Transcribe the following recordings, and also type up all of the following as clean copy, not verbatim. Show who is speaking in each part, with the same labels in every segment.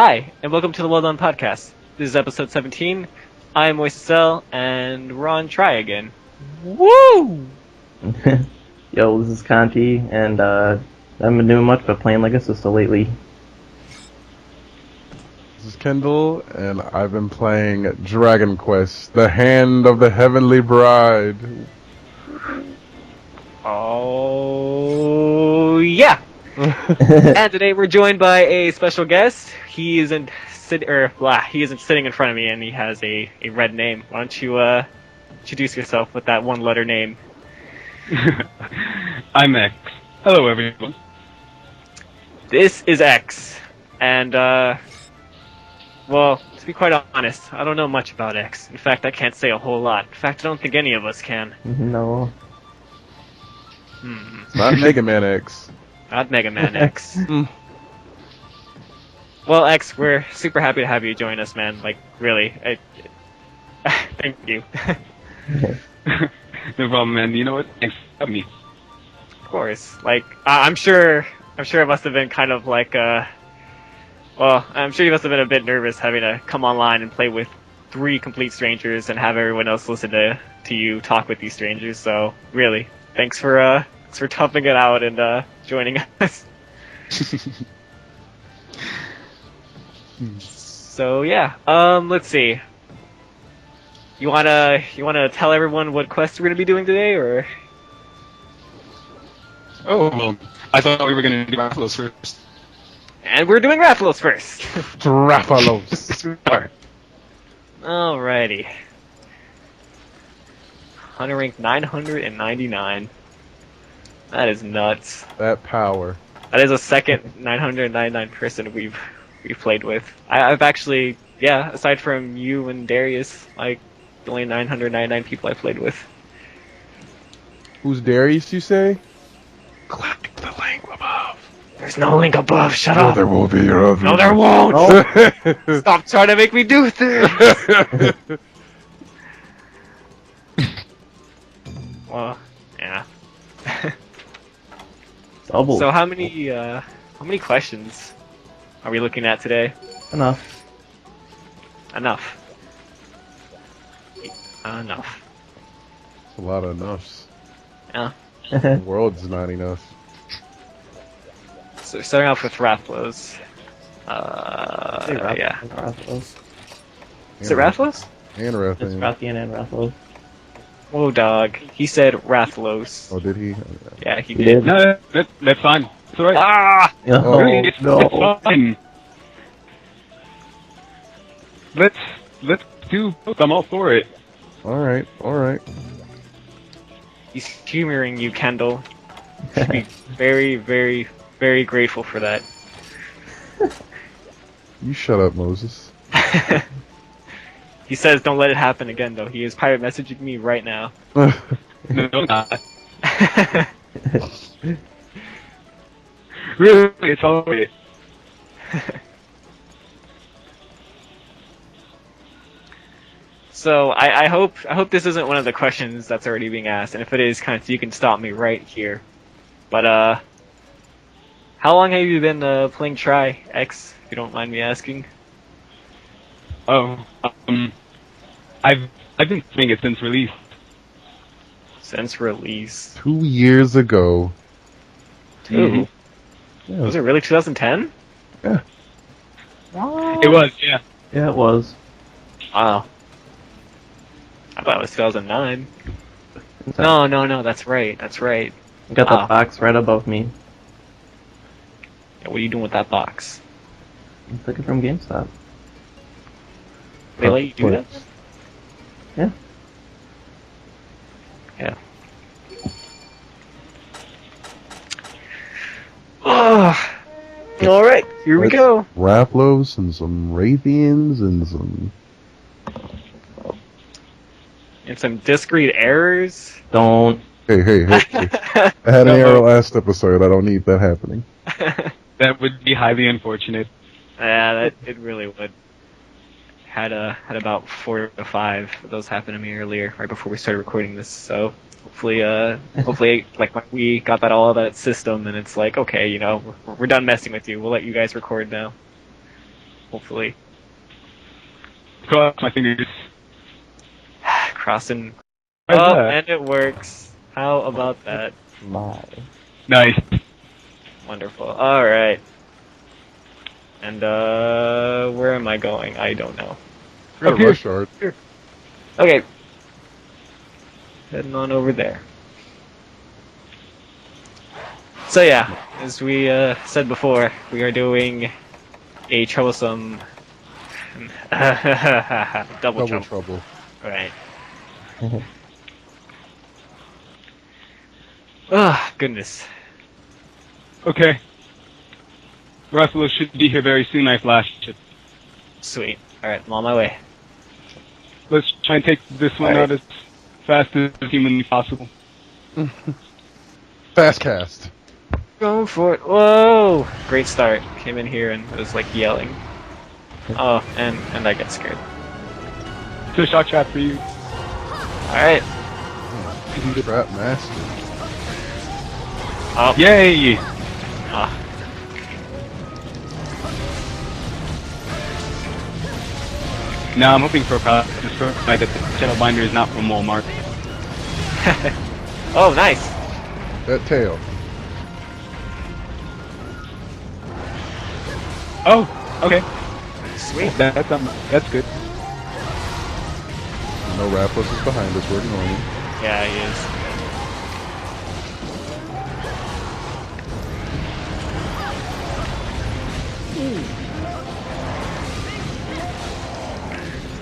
Speaker 1: Hi, and welcome to the Well Done Podcast. This is episode 17. I'm Moisesel, and we're on Try Again. Woo!
Speaker 2: Yo, this is Conti, and I haven't been doing much but playing Lego Sister lately.
Speaker 3: This is Kendall, and I've been playing Dragon Quest, The Hand of the Heavenly Bride.
Speaker 1: Oh, yeah! And today we're joined by a special guest. He isn't sitting in front of me, and he has a red name. Why don't you introduce yourself with that one-letter name?
Speaker 4: I'm X. Hello, everyone.
Speaker 1: This is X, and well, to be quite honest, I don't know much about X. In fact, I can't say a whole lot. In fact, I don't think any of us can.
Speaker 2: No.
Speaker 3: It's not Mega Man X.
Speaker 1: Not Mega Man X. Well, X, we're super happy to have you join us, man. Like, really. Thank you.
Speaker 4: No problem, man. You know what? Thanks for having me.
Speaker 1: Of course. Like, I'm sure it must have been kind of like, well, I'm sure you must have been a bit nervous having to come online and play with 3 complete strangers and have everyone else listen to you talk with these strangers. So, really, thanks for toughing it out and joining us. So yeah, let's see. You wanna tell everyone what quest we're gonna be doing today, or?
Speaker 4: Oh, well, I thought we were going to do Rathalos first.
Speaker 1: And we're doing Rathalos first.
Speaker 3: Rathalos.
Speaker 1: Alrighty. Hunter rank 999. That is nuts.
Speaker 3: That power.
Speaker 1: That is a second 999 person we've played with. I've actually, yeah, aside from you and Darius, like, the only 999 people I played with.
Speaker 3: Who's Darius, you say? Click the link above.
Speaker 1: There's no link above, shut
Speaker 3: No,
Speaker 1: up!
Speaker 3: there will be. Your other.
Speaker 1: No, there won't!
Speaker 3: Oh.
Speaker 1: Stop trying to make me do things! Well, yeah.
Speaker 2: Double.
Speaker 1: So how many questions are we looking at today?
Speaker 2: Enough.
Speaker 1: Enough. Enough.
Speaker 3: A lot of enoughs.
Speaker 1: Yeah.
Speaker 3: The world's not enough.
Speaker 1: So starting off with Rathalos. Yeah.
Speaker 2: Rathalos.
Speaker 1: Is it Rathalos?
Speaker 3: And
Speaker 2: It's
Speaker 3: Rathalos.
Speaker 2: Rathian and Rathalos.
Speaker 1: Whoa, dog. He said Rathalos.
Speaker 3: Oh, did he?
Speaker 1: Yeah, he
Speaker 2: He
Speaker 1: did.
Speaker 2: did.
Speaker 4: No, that's fine. It's alright.
Speaker 1: Ah!
Speaker 2: Oh,
Speaker 4: Really, it's
Speaker 2: no.
Speaker 4: fine. Let's do both. I'm all for it.
Speaker 3: Alright.
Speaker 1: He's humoring you, Kendall. You should be very, very, very grateful for that.
Speaker 3: You shut up, Moses.
Speaker 1: He says don't let it happen again, though. He is pirate messaging me right now.
Speaker 4: No, not. Really, it's all right.
Speaker 1: So I hope this isn't one of the questions that's already being asked, and if it is, kind of, you can stop me right here. But how long have you been playing Try X? If you don't mind me asking.
Speaker 4: Oh, I've been playing it since release.
Speaker 1: Since release.
Speaker 3: 2 years ago.
Speaker 1: 2.
Speaker 3: Mm-hmm. Yeah,
Speaker 1: Was it really 2010?
Speaker 3: Yeah.
Speaker 4: It was, yeah.
Speaker 2: Yeah, it was.
Speaker 1: Wow. I thought it was 2009. No, that's right.
Speaker 2: I got
Speaker 1: Wow.
Speaker 2: the box right above me.
Speaker 1: Yeah, what are you doing with that box?
Speaker 2: I took it from GameStop.
Speaker 1: They let you do that?
Speaker 2: Yeah.
Speaker 1: Yeah. Alright, here we go.
Speaker 3: Rathalos and some Rathians and some...
Speaker 1: And some discrete errors.
Speaker 2: Don't.
Speaker 3: Hey. I had an error last episode. I don't need that happening.
Speaker 4: That would be highly unfortunate.
Speaker 1: Yeah, it really would. Had about 4 to 5 of those happen to me earlier, right before we started recording this. So hopefully, like when we got that all of that system, and it's like, okay, you know, we're done messing with you. We'll let you guys record now. hopefully.
Speaker 4: Cross my fingers.
Speaker 1: Crossing.
Speaker 4: Where's
Speaker 1: Oh,
Speaker 4: that?
Speaker 1: and it works. How about that?
Speaker 2: My.
Speaker 4: Nice.
Speaker 1: Wonderful. Alright. And, where am I going? I don't know.
Speaker 3: We got
Speaker 4: Up
Speaker 3: a
Speaker 4: here.
Speaker 3: rush yard.
Speaker 1: Okay. Heading on over there. So yeah, as we said before, we are doing a troublesome double
Speaker 3: Double
Speaker 1: trouble.
Speaker 3: trouble.
Speaker 1: Right. Ah, goodness.
Speaker 4: Okay. Russell should be here very soon, I flashed it.
Speaker 1: Sweet. Alright, I'm on my way.
Speaker 4: Let's try and take this one
Speaker 2: Alright.
Speaker 4: out as fast as humanly possible.
Speaker 3: Fast cast.
Speaker 1: Going for it. Whoa! Great start. Came in here and was like yelling. Oh, and I get scared.
Speaker 4: It's a shock trap for you.
Speaker 1: Alright.
Speaker 3: Trap master.
Speaker 1: Oh,
Speaker 4: Yay!
Speaker 1: ah.
Speaker 4: Now I'm hoping for a product just for the fact that the channel binder is not from Walmart.
Speaker 1: Oh, nice.
Speaker 3: That tail.
Speaker 4: Oh, okay.
Speaker 1: Sweet.
Speaker 4: That's good.
Speaker 3: No Raplos is behind us. We're ignoring him.
Speaker 1: Yeah, he is.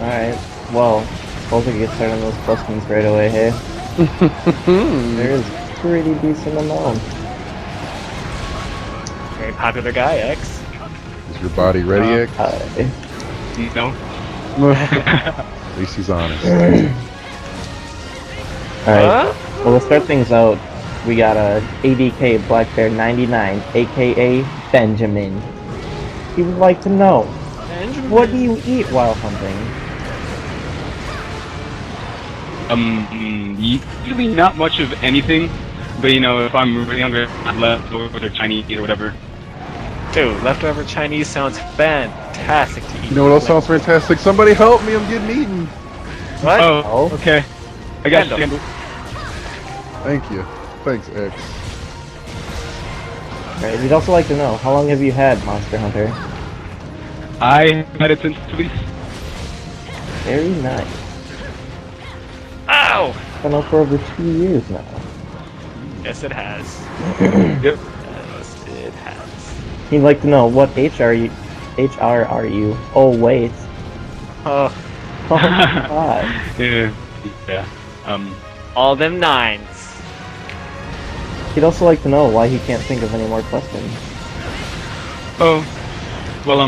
Speaker 2: Alright, well, suppose we can get started on those questions right away, hey? There is pretty decent amount.
Speaker 1: Very popular guy, X.
Speaker 3: Is your body ready, X?
Speaker 2: Hi.
Speaker 4: No.
Speaker 3: At least he's honest.
Speaker 2: Alright,
Speaker 1: Huh?
Speaker 2: well, to start things out, we got a ADK Black Bear 99, aka Benjamin. He would like to know, what do you eat while hunting?
Speaker 4: Usually not much of anything, but you know, if I'm really hungry, leftovers or Chinese or whatever.
Speaker 1: Dude, leftover Chinese sounds fantastic to eat.
Speaker 3: You know what else sounds fantastic? Somebody help me! I'm getting eaten.
Speaker 1: What?
Speaker 2: Oh.
Speaker 4: Okay. I got
Speaker 1: Kendall.
Speaker 4: you.
Speaker 3: Thank you. Thanks, X.
Speaker 2: Alright, we'd also like to know, how long have you had Monster Hunter?
Speaker 4: I had it since release.
Speaker 2: Very nice.
Speaker 1: Ow!
Speaker 2: Been out for over 2 years now.
Speaker 1: Yes, it has.
Speaker 4: Yep.
Speaker 1: Yes, it has.
Speaker 2: He'd like to know, what HR are you? Oh, wait.
Speaker 1: Oh,
Speaker 2: Oh, God.
Speaker 4: Yeah.
Speaker 1: all them nines.
Speaker 2: He'd also like to know why he can't think of any more questions.
Speaker 4: Oh. Well, I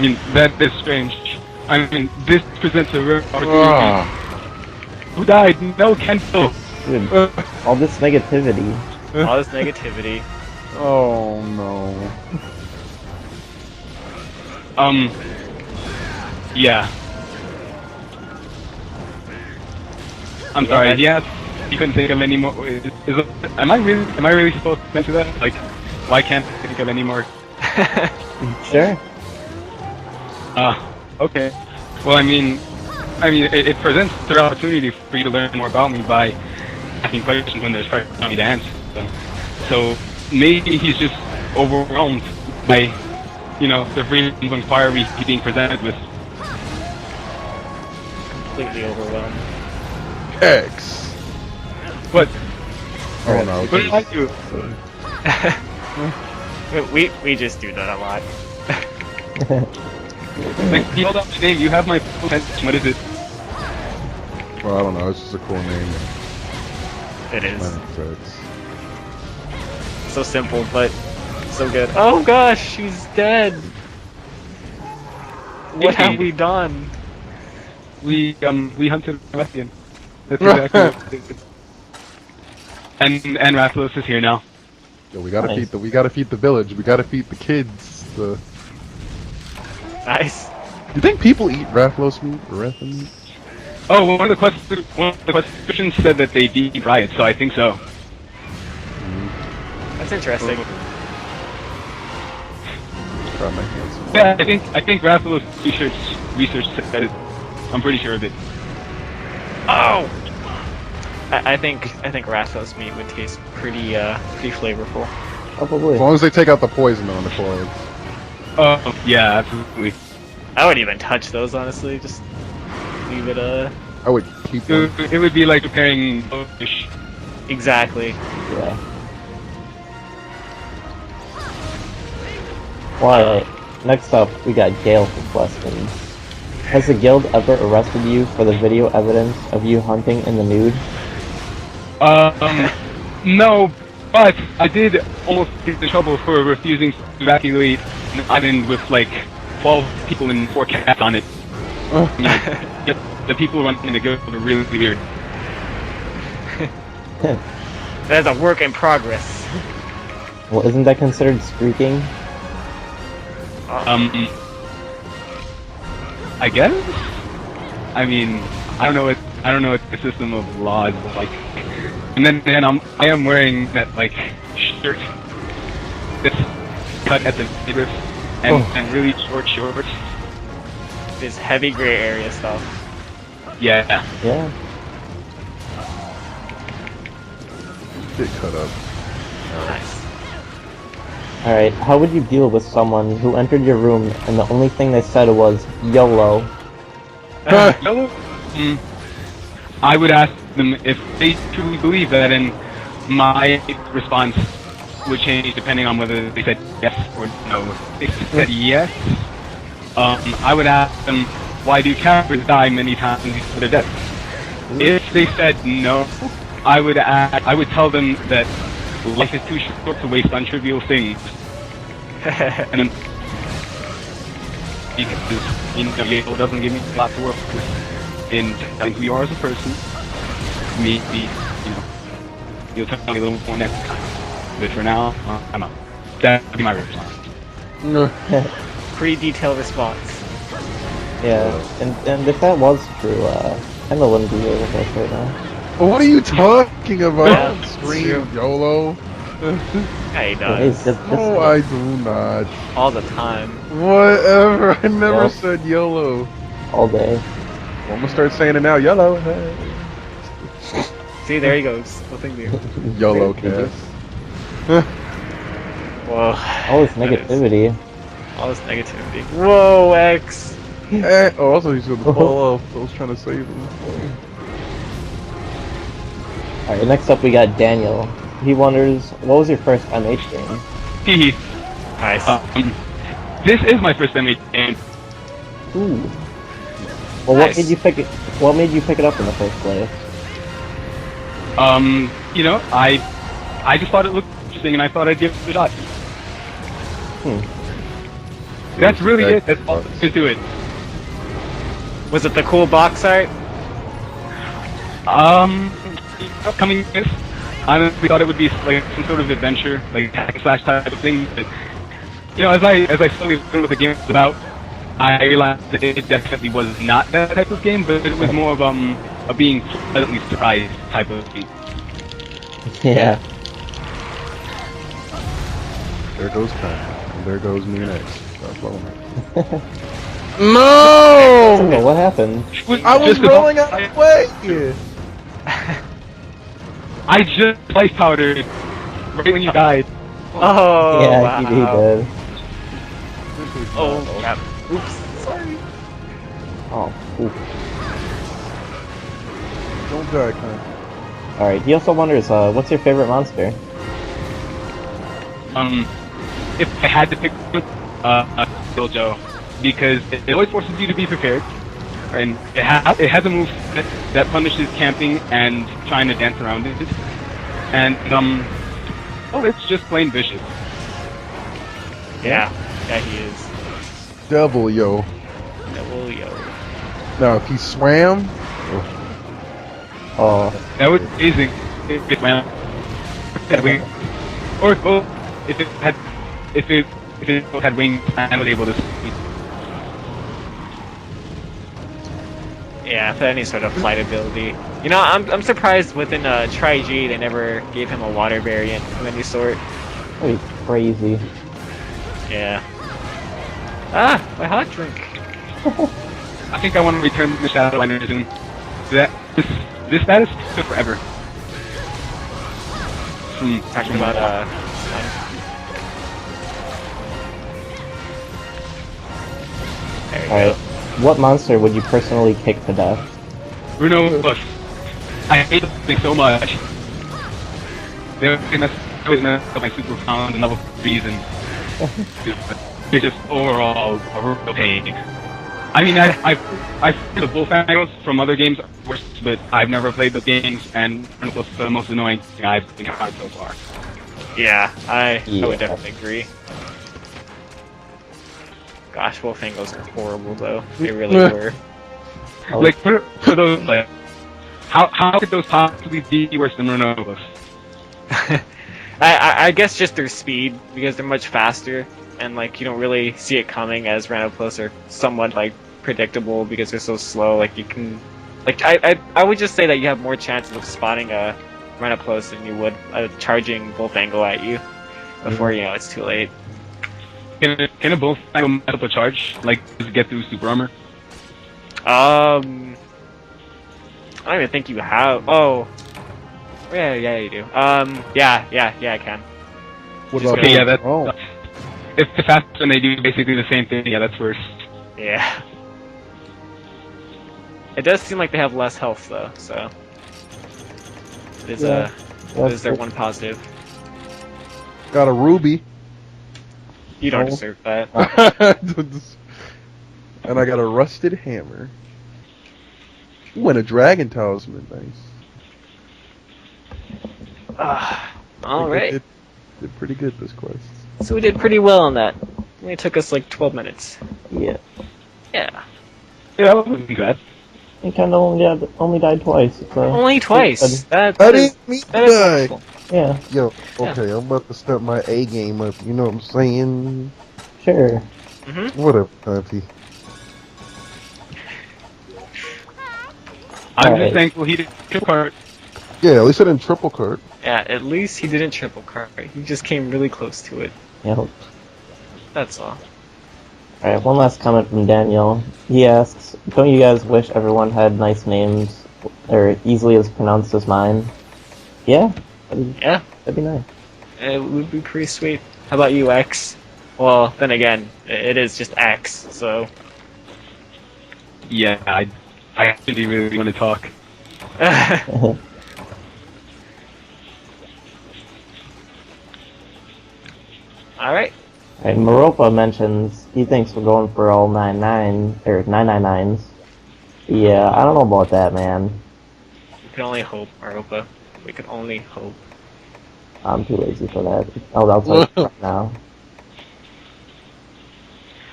Speaker 4: mean, that is strange. I mean, this presents a rare opportunity.
Speaker 3: Ah.
Speaker 4: Who died? No, Kendall.
Speaker 2: Dude, all this negativity.
Speaker 1: All this negativity.
Speaker 3: Oh no.
Speaker 4: Yeah. I'm sorry. Yeah, you couldn't think of any more. Am I really supposed to answer that? Like, why can't I think of any more?
Speaker 2: Sure.
Speaker 4: Okay. Well, I mean, it presents the opportunity for you to learn more about me by asking questions when there's questions for me to answer. So maybe he's just overwhelmed by, you know, the freedom of inquiry he's being presented with.
Speaker 1: Completely overwhelmed.
Speaker 3: X.
Speaker 4: But
Speaker 3: Oh no.
Speaker 4: what did I do?
Speaker 1: We just do that a lot.
Speaker 4: Like, you hold up my name. You have my full attention. What is it?
Speaker 3: Well, I don't know. It's just a cool name.
Speaker 1: It is.
Speaker 3: X.
Speaker 1: So simple, but so good. Oh gosh, she's dead. What have we done?
Speaker 4: We hunted Rathian. That's exactly what we did. And Rathalos is here now.
Speaker 3: Yo, we gotta
Speaker 2: Nice.
Speaker 3: we gotta feed the village. We gotta feed the kids.
Speaker 1: Nice.
Speaker 3: You think people eat Rathalos meat or Rathan meat?
Speaker 4: Oh, one of the questions said that they eat riot, so I think so.
Speaker 1: That's interesting.
Speaker 3: Try my hands.
Speaker 4: Yeah, I think Rathalos research said it. I'm pretty sure of it.
Speaker 1: Oh! I think Rassos meat would taste pretty flavorful.
Speaker 2: Probably.
Speaker 3: As long as they take out the poison on the clothes.
Speaker 4: Oh, yeah, absolutely.
Speaker 1: I wouldn't even touch those, honestly. Just leave it,
Speaker 3: I would keep them.
Speaker 4: It would be like preparing fish.
Speaker 1: exactly.
Speaker 2: Yeah. Alright, next up, we got Gale's questions. Has the guild ever arrested you for the video evidence of you hunting in the nude?
Speaker 4: No, but I did almost get in trouble for refusing to evacuate an island with like 12 people and 4 cats on it. The people running the guild are really weird.
Speaker 1: That's a work in progress.
Speaker 2: Well, isn't that considered streaking?
Speaker 4: I guess. I mean, I don't know what the system of laws is like. And then I am wearing that like shirt that's cut at the midriff and really short shorts.
Speaker 1: This heavy gray area stuff.
Speaker 4: Yeah.
Speaker 2: Yeah.
Speaker 3: Get cut up.
Speaker 1: Nice.
Speaker 2: Alright, how would you deal with someone who entered your room and the only thing they said was YOLO?
Speaker 4: Hello? I would ask them if they truly believe that, and my response would change depending on whether they said yes or no. If they said yes, I would ask them, why do cowards die many times before their death? If they said no, I would tell them that life is too short to waste on trivial things. And then, because, Yale doesn't give me a lot to work with in telling who you are as a person. Maybe, you'll tell me a little more next time. But for now, I'm out. That would be my response.
Speaker 1: Pretty detailed response.
Speaker 2: Yeah, and if that was true, Kendall wouldn't be here with us right now.
Speaker 3: What are you talking about?
Speaker 1: Yeah,
Speaker 3: Scream YOLO?
Speaker 1: Yeah, he
Speaker 2: Hey,
Speaker 1: does.
Speaker 3: No, I do not.
Speaker 1: All the time.
Speaker 3: Whatever. I never
Speaker 2: Yep.
Speaker 3: said YOLO.
Speaker 2: all day.
Speaker 3: I'm gonna start saying it now. YOLO.
Speaker 1: See, there he goes. Nothing new.
Speaker 3: YOLO cast.
Speaker 1: Whoa.
Speaker 2: All this
Speaker 1: That is-
Speaker 2: negativity.
Speaker 1: All this negativity. Whoa, X.
Speaker 3: Oh, also he's gonna fall off. I was trying to save him.
Speaker 2: Alright, next up we got Daniel. He wonders, what was your first MH game?
Speaker 4: Hehe.
Speaker 1: Nice.
Speaker 4: This is my first MH game.
Speaker 2: Ooh. Well,
Speaker 1: Nice.
Speaker 2: what made you pick it? What made you pick it up in the first place?
Speaker 4: I just thought it looked interesting, and I thought I'd give it a shot. That's really it. That's all there is to it.
Speaker 1: Was it the cool box art?
Speaker 4: Coming this, I honestly thought it would be like some sort of adventure, like hack and slash type of thing. But as I slowly learned what the game was about, I realized that it definitely was not that type of game, but it was more of a being pleasantly surprised type of thing.
Speaker 2: Yeah.
Speaker 3: There goes time. And there goes me next. Stop blowing it. No!
Speaker 2: So, what happened?
Speaker 3: I was
Speaker 4: Just
Speaker 3: rolling
Speaker 4: about-
Speaker 3: out of the way!
Speaker 4: I just life powdered right when you died.
Speaker 1: Oh,
Speaker 2: yeah,
Speaker 1: wow.
Speaker 2: he did.
Speaker 1: Oh, crap. Oops. Sorry.
Speaker 2: Oh, oof.
Speaker 3: Don't die, Con.
Speaker 2: Alright, he also wonders, what's your favorite monster?
Speaker 4: If I had to pick one, Kill Joe, because it always forces you to be prepared, and it has a move that punishes camping and trying to dance around it, and it's just plain vicious.
Speaker 1: Yeah. Yeah, he is.
Speaker 3: Devil, yo.
Speaker 1: Devil, yo.
Speaker 3: Now, if he swam,
Speaker 2: Oh,
Speaker 4: That was amazing. If it went, or if it had wings and was able to.
Speaker 1: Yeah, if any sort of flight ability. I'm surprised within Tri-G they never gave him a water variant of any sort.
Speaker 2: that'd be crazy.
Speaker 1: Yeah. Ah, my hot drink.
Speaker 4: I think I want to return the Shadow Liner soon. That this status took forever.
Speaker 1: Talking about there you
Speaker 2: Alright.
Speaker 1: go.
Speaker 2: What monster would you personally kick to death?
Speaker 4: Bruno, look, I hate the thing so much. They always mess up my super pound and level 3s and it's just overall a real pain. I mean, I've played the Bullfangos from other games, but I've never played the games, and it's the most annoying thing I've encountered so far.
Speaker 1: Yeah, I
Speaker 2: Yeah.
Speaker 1: would definitely agree. Gosh, Wolfangos are horrible though. They really were.
Speaker 4: Like, for those, like, how could those possibly be worse than Renovos?
Speaker 1: I guess just their speed, because they're much faster, and like you don't really see it coming, as Ranoplos are somewhat like predictable because they're so slow. Like you can, like I would just say that you have more chances of spotting a Ranoplos than you would a charging Bullfango at you before you know it's too late.
Speaker 4: Can a Bullfango multiple charge? Like, does it get through super armor?
Speaker 1: I don't even think you have. Oh, yeah, you do. Yeah, I can.
Speaker 3: What
Speaker 1: Just
Speaker 3: about
Speaker 4: Okay, yeah, that's...
Speaker 3: Oh,
Speaker 4: If the faster and they do basically the same thing, yeah, that's worse.
Speaker 1: Yeah. It does seem like they have less health though, so it is
Speaker 2: Yeah,
Speaker 1: it is their one positive.
Speaker 3: got a ruby.
Speaker 1: You don't
Speaker 2: Oh.
Speaker 1: deserve that.
Speaker 3: And I got a rusted hammer. Ooh, and a dragon talisman. Nice.
Speaker 1: All right.
Speaker 3: Did pretty good this quest.
Speaker 1: So we did pretty well on that. It only took us like 12 minutes.
Speaker 2: Yeah.
Speaker 1: Yeah.
Speaker 4: Yeah, that wasn't bad.
Speaker 2: He kind of only died twice. So.
Speaker 1: Only twice. That
Speaker 3: I
Speaker 1: is,
Speaker 3: didn't mean to
Speaker 1: that is
Speaker 3: die.
Speaker 1: wonderful.
Speaker 2: Yeah,
Speaker 3: Yo, okay, I'm about to step my A game up. You know what I'm saying?
Speaker 2: sure.
Speaker 3: Whatever, Auntie.
Speaker 4: I'm
Speaker 2: Alright.
Speaker 4: just thankful he didn't kill part.
Speaker 3: Yeah, at least I didn't triple cart.
Speaker 1: Yeah, at least he didn't triple cart. He just came really close to it.
Speaker 2: Yep.
Speaker 1: That's all.
Speaker 2: Alright, one last comment from Daniel. He asks, don't you guys wish everyone had nice names, or easily as pronounced as mine? Yeah,
Speaker 1: Yeah,
Speaker 2: that'd be nice.
Speaker 1: it would be pretty sweet. How about you, X? Well, then again, it is just X, so.
Speaker 4: Yeah, I actually really want to talk.
Speaker 1: Alright.
Speaker 2: Alright, Maropa mentions he thinks we're going for all 999s. Yeah, I don't know about that, man.
Speaker 1: We can only hope, Aropa. We can only hope.
Speaker 2: I'm too lazy for that. I'll tell you right now.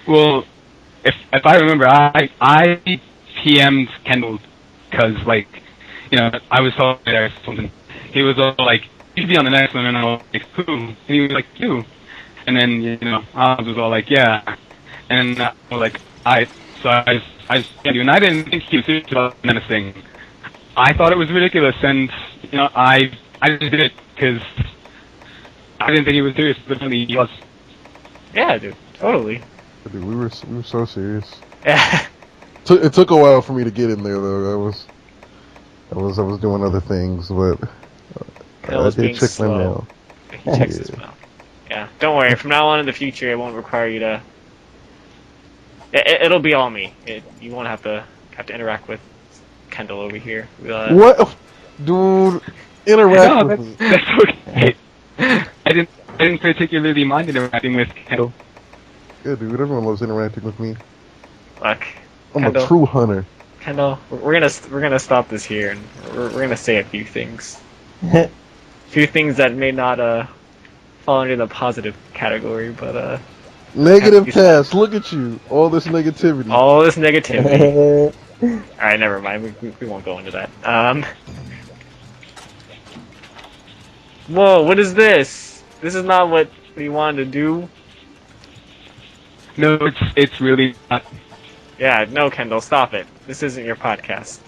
Speaker 4: Well, if I remember, I PM'd Kendall because, like, you know, I was told there something. He was all like, "You should be on the next one," and I was like, "Who?" And he was like, "You." And then, you know, I was all like, "Yeah." And I was like, I just can't do. And I didn't think he was serious about the menace thing. I thought it was ridiculous, and you know, I just did it because I didn't think he was serious, but really he was.
Speaker 1: Yeah, dude. Totally.
Speaker 3: Dude, we were so serious.
Speaker 1: Yeah.
Speaker 3: It took a while for me to get in there, though. I was doing other things, but
Speaker 1: That
Speaker 3: I
Speaker 1: was being
Speaker 3: did check my
Speaker 1: slow.
Speaker 3: mail.
Speaker 1: He checks his mail. Yeah. Don't worry. From now on in the future, it won't require you to. It'll be all me. You won't have to interact with Kendall over here.
Speaker 3: What, dude? Interact
Speaker 4: No,
Speaker 3: with me.
Speaker 4: that's okay. I didn't particularly mind interacting with Kendall.
Speaker 3: Yeah, dude. Everyone loves interacting with me.
Speaker 1: Look,
Speaker 3: I'm
Speaker 1: Kendall.
Speaker 3: a true hunter.
Speaker 1: Kendall, we're gonna stop this here, and we're gonna say a few things. Few things that may not fall under the positive category, but
Speaker 3: Negative
Speaker 1: you
Speaker 3: cast. Look at you. All this negativity.
Speaker 1: all this negativity. Alright, never mind. We won't go into that. Whoa, what is this? This is not what we wanted to do.
Speaker 4: No, it's really not.
Speaker 1: Yeah, no, Kendall, stop it. This isn't your podcast.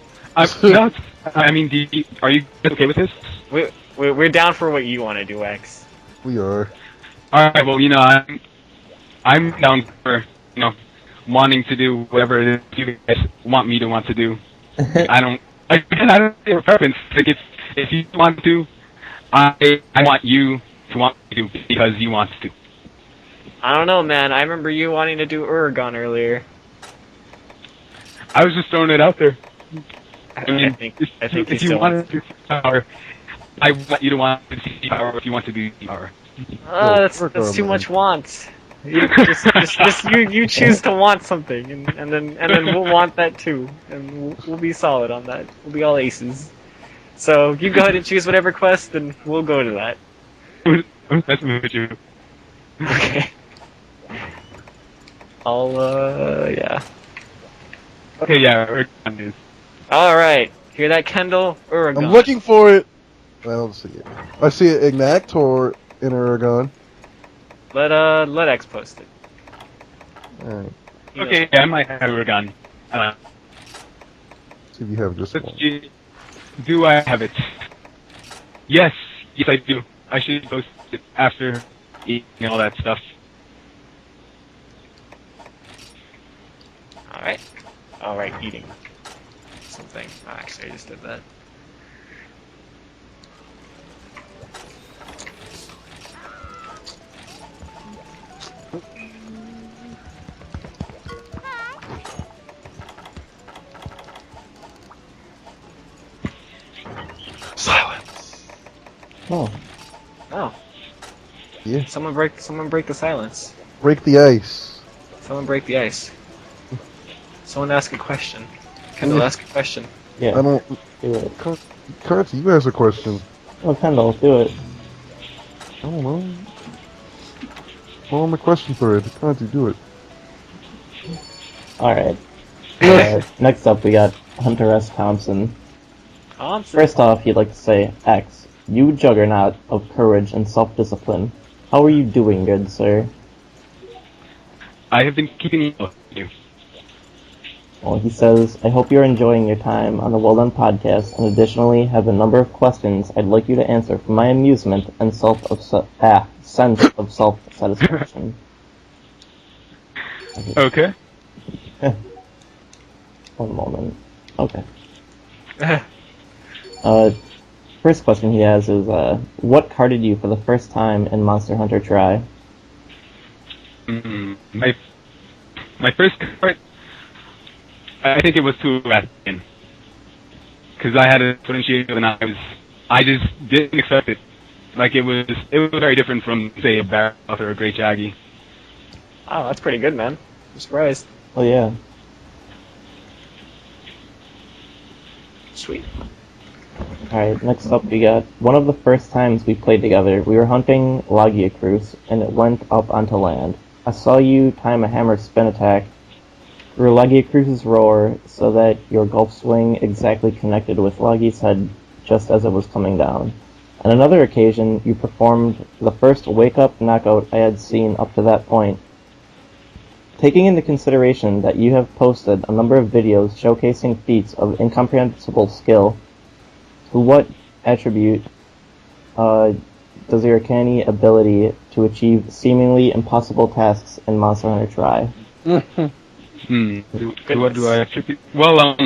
Speaker 4: No, I mean, are you okay with this?
Speaker 1: We're down for what you want to do, X.
Speaker 3: We are.
Speaker 4: All right. Well, you know, I'm down for wanting to do whatever it is you guys want me to want to do. I don't have a preference. Like if you want to, I want you to want to do because you want to.
Speaker 1: I don't know, man. I remember you wanting to do Uragon earlier.
Speaker 4: I was just throwing it out there.
Speaker 1: I
Speaker 4: mean,
Speaker 1: think
Speaker 4: if
Speaker 1: he
Speaker 4: you
Speaker 1: still
Speaker 4: want
Speaker 1: wants
Speaker 4: to do power, I want you to want to see power if you want to do power.
Speaker 1: That's too much want. You you choose to want something, and then we'll want that too, and we'll be solid on that. We'll be all aces. So you go ahead and choose whatever quest, and we'll go to that.
Speaker 4: I'm messing with you.
Speaker 1: Okay. Yeah.
Speaker 4: Okay, yeah, we're done this.
Speaker 1: All right. Hear that, Kendall? Uragon.
Speaker 5: I'm looking for it. I don't see it. I see it Ignator in Aragon.
Speaker 1: Let X post it.
Speaker 5: Alright.
Speaker 4: Okay, yeah, I might have a gun.
Speaker 5: See if you have just
Speaker 4: Let's
Speaker 5: one.
Speaker 4: see. Do I have it? Yes, I do. I should post it after eating all that stuff.
Speaker 1: All right, eating something. Oh, actually, I just did that.
Speaker 5: Silence.
Speaker 2: Oh,
Speaker 1: Oh,
Speaker 5: Yeah.
Speaker 1: someone break the silence.
Speaker 5: Break the ice.
Speaker 1: Someone break the ice. Someone ask a question. Kendall, ask a question.
Speaker 2: yeah.
Speaker 5: I don't.
Speaker 2: Do it.
Speaker 5: Currency, you ask a question.
Speaker 2: Oh, Kendall, do it.
Speaker 5: I don't know. Follow my question thread. Currency, do it.
Speaker 2: Alright. Next up, we got Hunter S. Thompson. First off, he'd like to say, X, you juggernaut of courage and self-discipline. How are you doing, good sir?
Speaker 4: I have been keeping you.
Speaker 2: Well, he says, I hope you're enjoying your time on the Well Done podcast, and additionally have a number of questions I'd like you to answer for my amusement and sense of self-satisfaction.
Speaker 4: Okay.
Speaker 2: One moment. Okay. First question he has is, what carded you for the first time in Monster Hunter Tri?
Speaker 4: My first card, I think it was to Raskin. Because I had a differentiator and I just didn't accept it. Like it was very different from, say, a Barroth or a Great Jaggy.
Speaker 1: Oh, that's pretty good, man. I'm surprised.
Speaker 2: Oh yeah.
Speaker 1: Sweet.
Speaker 2: Alright, next up we got, one of the first times we played together, we were hunting Lagiacruz, and it went up onto land. I saw you time a hammer spin attack through Lagiacruz's roar so that your Gulf Swing exactly connected with Lagi's head just as it was coming down. On another occasion, you performed the first wake-up knockout I had seen up to that point. Taking into consideration that you have posted a number of videos showcasing feats of incomprehensible skill, to what attribute does your canny ability to achieve seemingly impossible tasks in Monster Hunter Tri?
Speaker 4: What do I attribute? Well,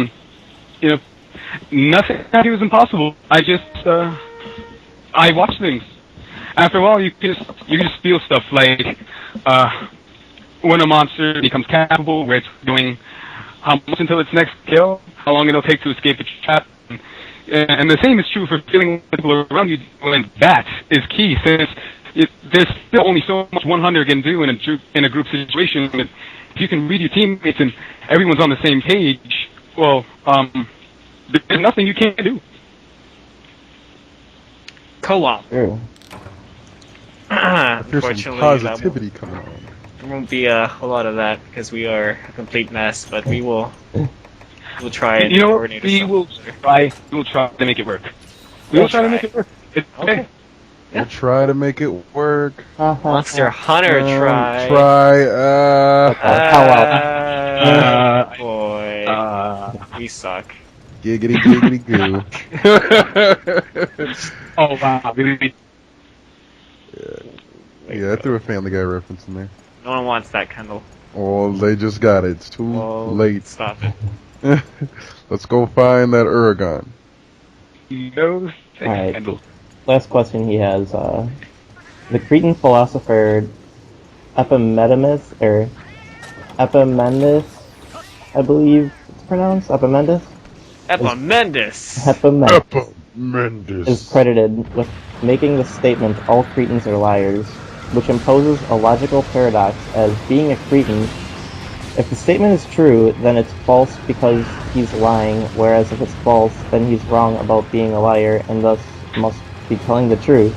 Speaker 4: nothing I do is impossible. I just, I watch things. After a while, you can just feel stuff like, when a monster becomes capable, where it's doing how much until its next kill, how long it'll take to escape its trap. And the same is true for feeling people around you, and that is key, since there's still only so much one hunter can do in a group situation. If you can read your teammates and everyone's on the same page, well, there's nothing you can't do.
Speaker 1: Co-op.
Speaker 2: Sure.
Speaker 5: There's some
Speaker 1: Unfortunately,
Speaker 5: positivity coming on.
Speaker 1: there won't be a whole lot of that because we are a complete mess. But we'll try and coordinate.
Speaker 4: We will try to make it work. We will try to make it work. It's okay.
Speaker 5: We'll try to make it work.
Speaker 1: Monster Hunter try. Boy, we suck.
Speaker 5: Giggity giggity goo.
Speaker 4: Oh wow, really?
Speaker 5: Yeah, I threw a Family Guy reference in there.
Speaker 1: No one wants that, Kendall.
Speaker 3: Oh, they just got it. It's too
Speaker 1: Whoa,
Speaker 3: late.
Speaker 1: stop it.
Speaker 3: Let's go find that Uragon.
Speaker 4: No
Speaker 2: Alright.
Speaker 4: handle.
Speaker 2: Last question he has. The Cretan philosopher Epimenides, I believe it's pronounced, Epimenides?
Speaker 1: Epimendus!
Speaker 2: Epimenides
Speaker 3: Peppa Mendes.
Speaker 2: is credited with making the statement, all Cretans are liars, which imposes a logical paradox as being a Cretan. If the statement is true, then it's false because he's lying, whereas if it's false, then he's wrong about being a liar and thus must be telling the truth.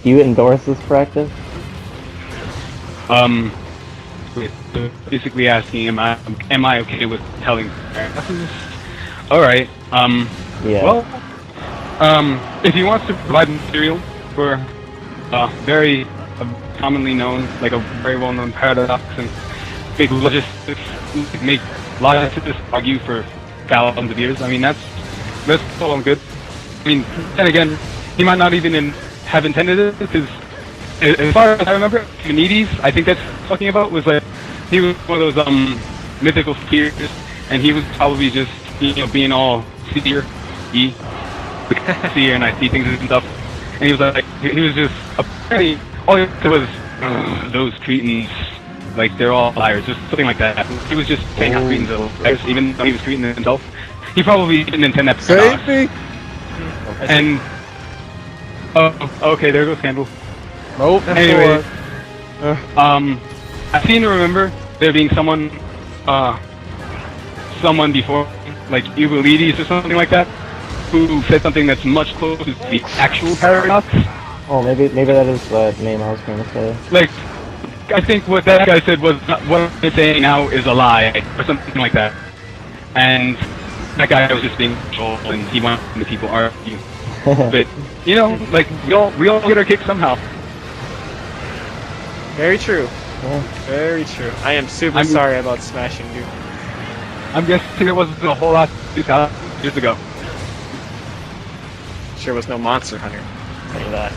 Speaker 2: Do you endorse this practice?
Speaker 4: Basically asking, am I okay with telling? All right.
Speaker 2: Yeah.
Speaker 4: Well, if he wants to provide material for very commonly known, like a very well-known paradox, and make logicists argue for thousands of years, I mean that's all well and good. I mean, then again, he might not even have intended it, because as far as I remember, Unides, I think that's talking about, was like, he was one of those mythical spheres, and he was probably just, being all seer, seer, and I see things and stuff, and he was like, he was just, apparently, all he said was, those Cretans, like, they're all liars, just something like that. He was just saying how Cretans are liars, even though he was Cretan himself. He probably didn't intend that.
Speaker 3: Save me!
Speaker 4: And, okay, there goes Candle.
Speaker 3: Nope.
Speaker 4: Anyway, I seem to remember there being someone before, like Euclides or something like that, who said something that's much closer to the actual paradox.
Speaker 2: Oh, maybe that is the name I was going to say.
Speaker 4: Like, I think what that guy said was, what I'm saying now is a lie, or something like that. And that guy was just being trolled, and he wanted the people argue. But, like, we all get our kicks somehow.
Speaker 1: Very true.
Speaker 2: Yeah.
Speaker 1: Very true. I am super sorry about smashing you.
Speaker 4: I'm guessing there wasn't a whole lot 2,000 years ago.
Speaker 1: Sure was no Monster Hunter. I'll tell you that.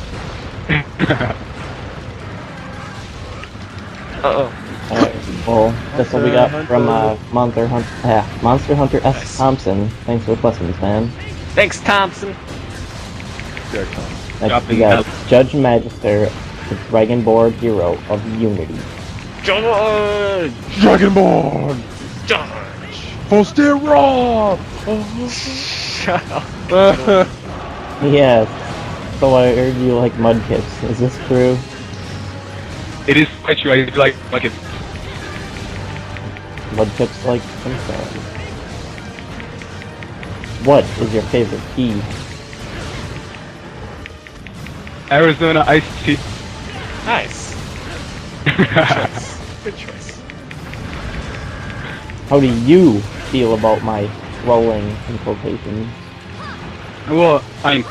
Speaker 1: Uh-oh.
Speaker 2: Alright, well, that's what we got from Monster Hunter S.
Speaker 1: Nice.
Speaker 2: Thompson. Thanks for the questions, man.
Speaker 1: Thanks, Thompson!
Speaker 2: Next we got Judge Magister, the Dragonborn hero of Unity.
Speaker 1: Judge!
Speaker 3: Dragonborn!
Speaker 1: Judge!
Speaker 3: Full steer raw!
Speaker 1: Shut up.
Speaker 2: Yes. So I heard you like mudkits. Is this true?
Speaker 4: It is quite true. I do like it.
Speaker 2: Mudkits like themselves. What is your favorite key?
Speaker 4: Arizona iced tea.
Speaker 1: Nice. Good choice. Good choice.
Speaker 2: How do you feel about my rolling in quotations?
Speaker 4: Well, I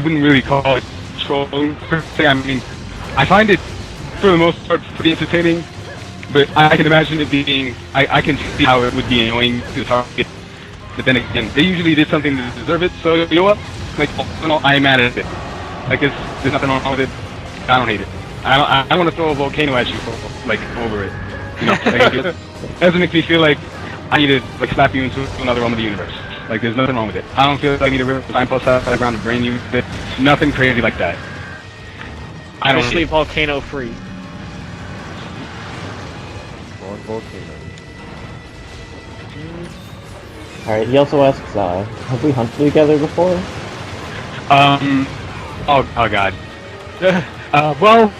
Speaker 4: wouldn't really call it trolling per se. I mean, I find it, for the most part, pretty entertaining, but I can imagine it being, I can see how it would be annoying to the target, but then again, they usually did something to deserve it, so you know what? Like, all in all, I'm mad at it. Like, there's nothing wrong with it. I don't hate it. I want to throw a volcano at you, like, over it. Like, it doesn't make me feel like I need to, like, slap you into another realm of the universe. Like, there's nothing wrong with it. I don't feel like I need to rip time pulse out of the ground to brain you. Nothing crazy like that. I don't
Speaker 1: Officially
Speaker 4: hate it.
Speaker 1: volcano free.
Speaker 5: Volcano.
Speaker 2: Alright, he also asks, have we hunted together before?
Speaker 4: Oh god. Well,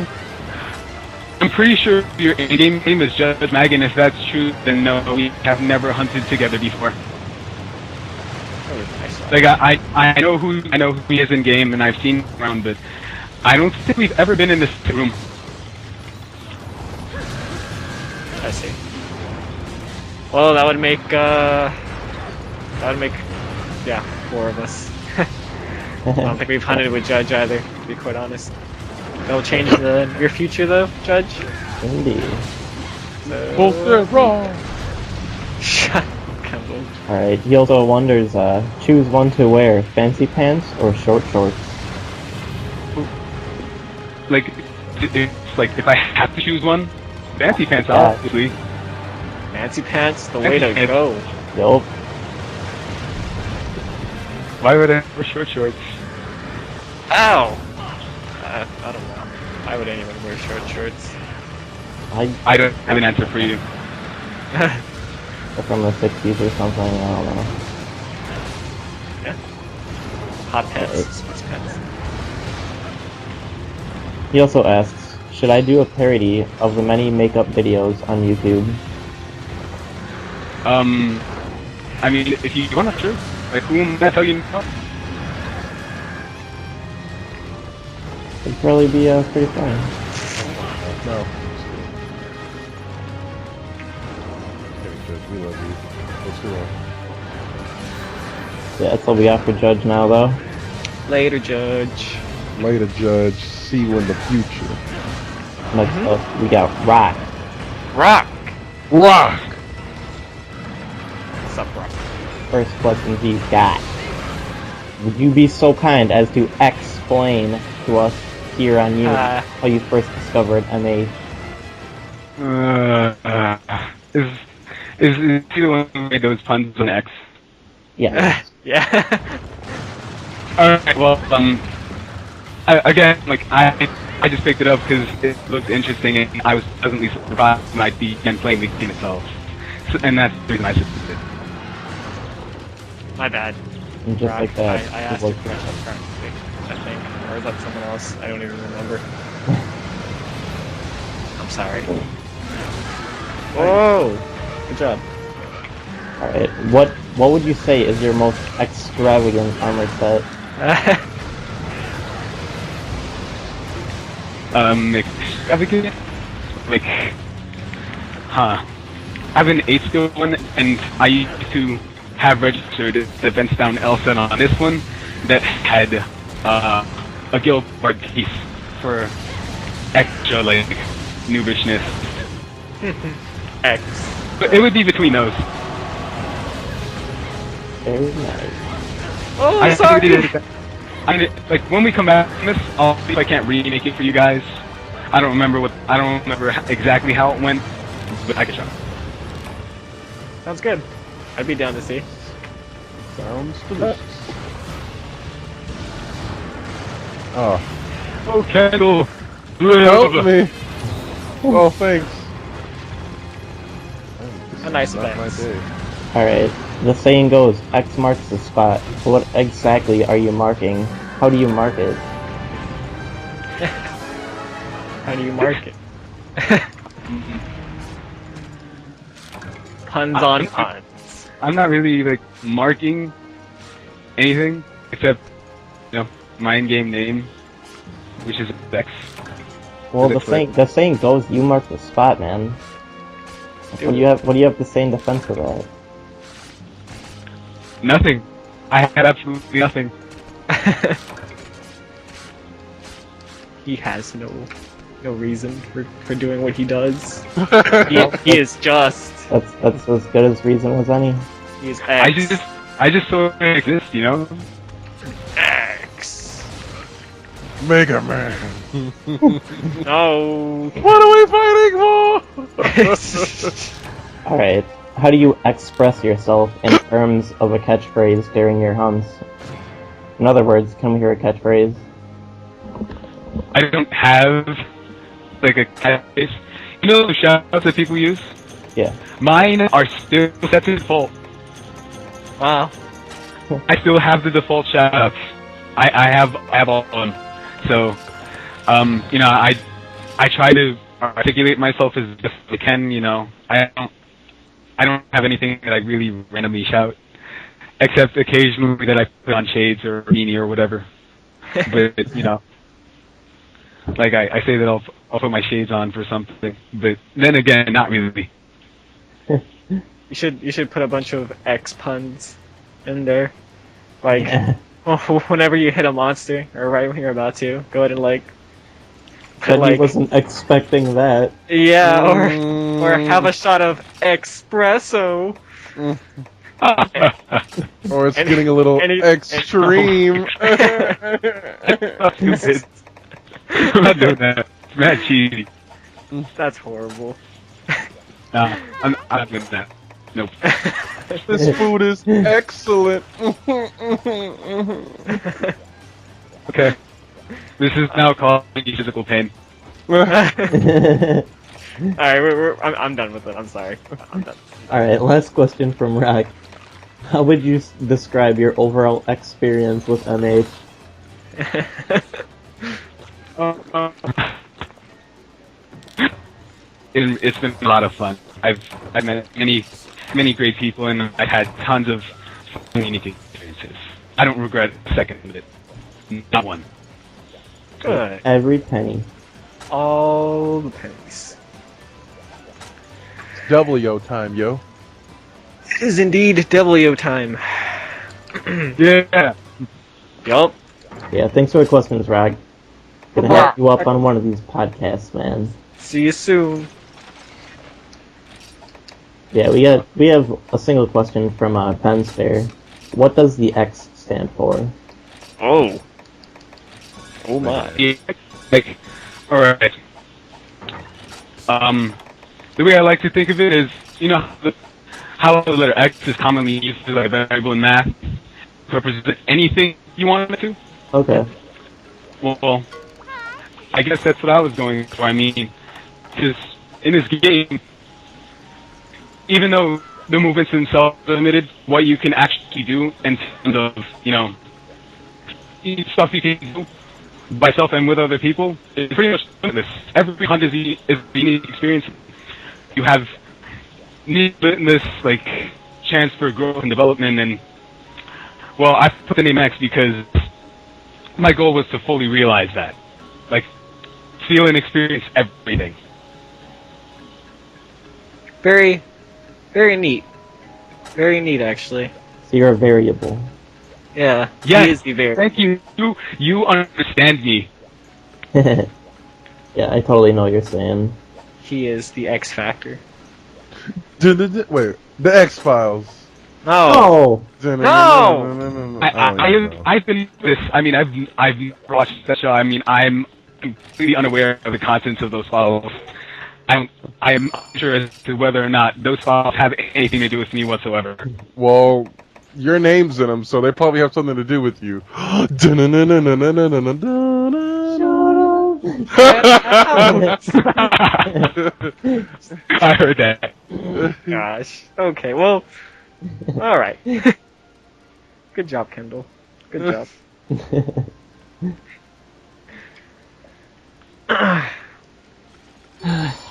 Speaker 4: I'm pretty sure your in-game name is Judge Mag, and if that's true, then no, we have never hunted together before. Like, I know who he is in game, and I've seen him around, but I don't think we've ever been in this room.
Speaker 1: I see. Well, that would make, yeah, 4 of us. I don't think we've hunted with Judge either, to be quite honest. That'll change your future, though, Judge?
Speaker 2: Indeed.
Speaker 1: So...
Speaker 3: Full steer raw!
Speaker 1: Shut up.
Speaker 2: Alright, he also wonders, choose one to wear, fancy pants or short shorts?
Speaker 4: Like, it's like, if I have to choose one, Fancy pants,
Speaker 2: Yeah.
Speaker 4: obviously.
Speaker 1: Fancy pants, the way to go.
Speaker 2: Yup.
Speaker 4: Why would I wear short shorts?
Speaker 1: Ow! I don't know. Why would anyone wear short shorts?
Speaker 4: I don't have an answer for you.
Speaker 2: From the 60s or something, I don't know.
Speaker 1: Yeah. Hot pants, sports pants.
Speaker 2: He also asks, should I do a parody of the many makeup videos on YouTube?
Speaker 4: I mean, if you want to, sure. Like, who am I tell you no?
Speaker 2: It'd probably be pretty funny.
Speaker 3: No. Okay, Judge, we love you. What's wrong?
Speaker 2: Yeah, that's all we got for Judge now, though.
Speaker 1: Later, Judge.
Speaker 3: Later, Judge. See you in the future.
Speaker 2: Next up, we got Rock.
Speaker 1: Rock!
Speaker 3: Rock!
Speaker 1: What's up, Rock?
Speaker 2: First question he's got. Would you be so kind as to explain to us here on Unity how you first discovered MA?
Speaker 4: Is he the one who made those puns on X?
Speaker 2: Yeah.
Speaker 1: Yeah.
Speaker 4: Alright, well, again, like, I just picked it up because it looked interesting and I was pleasantly surprised when I began playing the game itself. So, and that's the reason I submitted it.
Speaker 1: My bad.
Speaker 2: And just
Speaker 1: Rock,
Speaker 2: like that.
Speaker 1: I asked you for that practically, I think. Or is that someone else? I don't even remember. I'm sorry. Whoa! Good job.
Speaker 2: Alright, what would you say is your most extravagant armor set?
Speaker 4: Extravagant? Like, I have an 8-skill one, and I used to have registered the defense down Elsa on this one that had a guild guard piece for extra, like, noobishness.
Speaker 1: X.
Speaker 4: But it would be between those.
Speaker 2: Very nice.
Speaker 1: Oh,
Speaker 4: I
Speaker 1: sorry!
Speaker 4: like, when we come back from this, I'll see if I can't remake it for you guys. I don't remember exactly how it went, but I can try.
Speaker 1: Sounds good. I'd be down to see.
Speaker 3: Sounds delicious. Oh,
Speaker 4: Oh, Kendall!
Speaker 3: help me! Oh, thanks.
Speaker 1: A nice
Speaker 3: Not my
Speaker 1: event.
Speaker 3: day.
Speaker 2: Alright, the saying goes, X marks the spot. What exactly are you marking? How do you mark it?
Speaker 1: How do you mark it? Puns on puns.
Speaker 4: I'm not really, like, marking anything, except, you know, my in-game name, which is X.
Speaker 2: Well,
Speaker 4: That's
Speaker 2: the saying goes, you mark the spot, man. What do you have to say in defense of that?
Speaker 4: Nothing. I had absolutely nothing.
Speaker 1: He has no reason for doing what he does. he is just.
Speaker 2: That's as good as reason as any.
Speaker 1: He is X.
Speaker 4: I just sort of exist, you know?
Speaker 1: X.
Speaker 3: Mega Man.
Speaker 1: No.
Speaker 3: What are we fighting for?
Speaker 2: Alright, how do you express yourself in terms of a catchphrase during your hunts? In other words, can we hear a catchphrase?
Speaker 4: I don't have, like, a catchphrase. You know the shoutouts that people use?
Speaker 2: Yeah.
Speaker 4: Mine are still set to default.
Speaker 1: Wow.
Speaker 4: I still have the default shoutouts. I have all of them. So, you know, I try to articulate myself as best I can. You know, I don't have anything that I really randomly shout, except occasionally that I put on shades or beanie or whatever. But you know, like I say that I'll put my shades on for something, but then again, not really.
Speaker 1: You should put a bunch of X puns in there, like whenever you hit a monster or right when you're about to, go ahead and like.
Speaker 2: But he wasn't expecting that.
Speaker 1: Yeah, or have a shot of espresso.
Speaker 3: Or it's getting a little extreme.
Speaker 4: I'm not doing that. It's mad cheesy.
Speaker 1: That's horrible.
Speaker 4: I'm not good at that. Nope.
Speaker 3: This food is excellent.
Speaker 4: Okay. This is now called physical pain.
Speaker 1: Alright, I'm done with it. I'm sorry. I'm done.
Speaker 2: Alright, last question from Rock. How would you describe your overall experience with MH?
Speaker 4: It's been a lot of fun. I've met many great people, and I've had tons of unique experiences. I don't regret a second of it. Not one.
Speaker 1: Good.
Speaker 2: Every penny.
Speaker 1: All the pennies.
Speaker 3: Double yo time, yo.
Speaker 1: It is indeed Devilio time.
Speaker 4: Yeah.
Speaker 1: Yup.
Speaker 2: Yeah, thanks for the questions, Rock. Gonna have you up on one of these podcasts, man.
Speaker 1: See you soon.
Speaker 2: Yeah, we have a single question from Ben Stair. What does the X stand for?
Speaker 1: Oh. Oh my.
Speaker 4: Yeah, like, alright. The way I like to think of it is, you know, how the letter X is commonly used as like a variable in math to represent anything you want it to.
Speaker 2: Okay.
Speaker 4: Well, I guess that's what I was going for. I mean, because in this game, even though the movements themselves are limited, what you can actually do in terms of, you know, stuff you can do by yourself and with other people is pretty much limitless. Every hunt is a unique experience. You have limitless, like, chance for growth and development, and, well, I put the name X because my goal was to fully realize that. Like, feel and experience everything.
Speaker 1: Very, very neat. Very neat, actually.
Speaker 2: So you're a variable.
Speaker 1: Yeah.
Speaker 4: Yes.
Speaker 1: He is the very.
Speaker 4: Thank you. You understand me.
Speaker 2: Yeah, I totally know what you're saying.
Speaker 1: He is the X Factor.
Speaker 3: Wait, the X-Files.
Speaker 1: No.
Speaker 2: No!
Speaker 4: I've been this. I mean, I've watched that show. I mean, I'm completely unaware of the contents of those files. I'm unsure as to whether or not those files have anything to do with me whatsoever.
Speaker 3: Well, your name's in them, so they probably have something to do with you.
Speaker 4: I heard that.
Speaker 1: Gosh. Okay. Well. All right. Good job, Kendall. Good job.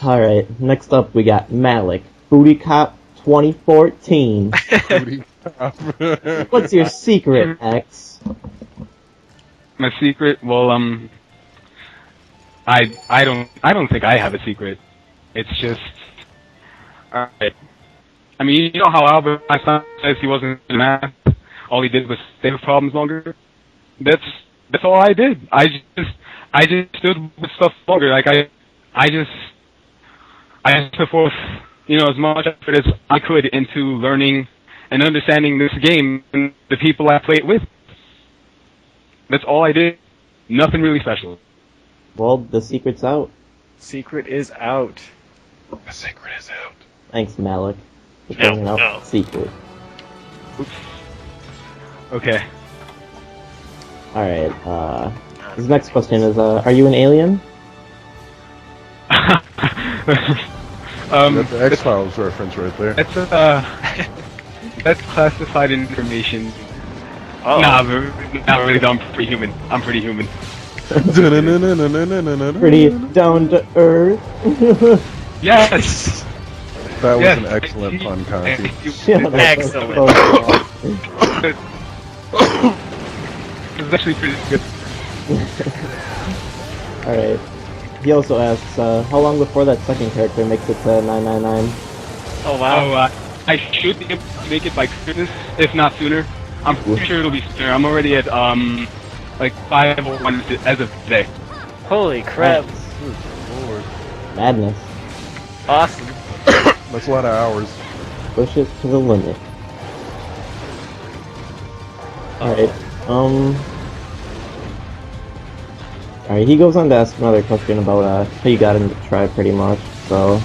Speaker 2: Alright, next up we got Malik. Booty Cop 2014. What's your secret, X?
Speaker 4: My secret? Well, I don't think I have a secret. It's just, alright. I mean, you know how Albert Einstein says he wasn't in math? All he did was stay with problems longer? That's all I did. I just stood with stuff longer. Like, I just put forth, you know, as much effort as I could into learning and understanding this game and the people I play it with. That's all I did. Nothing really special.
Speaker 2: Well, the secret's out.
Speaker 1: Secret is out.
Speaker 3: The secret is out.
Speaker 2: Thanks, Malik. For bringing out
Speaker 1: no.
Speaker 2: the secret.
Speaker 4: Oops. Okay.
Speaker 2: Alright, this next question is, are you an alien?
Speaker 3: That's the X-Files reference right there.
Speaker 4: That's classified information.
Speaker 1: Oh.
Speaker 4: Nah, not really. I'm pretty human. I'm pretty human.
Speaker 2: Pretty down to earth.
Speaker 4: Yes.
Speaker 3: That was
Speaker 4: Yes.
Speaker 3: an excellent pun, Conti.
Speaker 2: Shut up.
Speaker 1: Excellent.
Speaker 4: It's actually pretty good.
Speaker 2: Alright. He also asks, how long before that second character makes it to 999?
Speaker 1: Oh wow.
Speaker 4: So I should be able to make it by Christmas, if not sooner. I'm pretty sure it'll be sooner. I'm already at like 501 as of today.
Speaker 1: Holy crap.
Speaker 3: Good Lord.
Speaker 2: Madness.
Speaker 1: Awesome.
Speaker 3: That's a lot of hours.
Speaker 2: Push it to the limit. Alright, Alright, he goes on to ask another question about how you got into Try pretty much, so...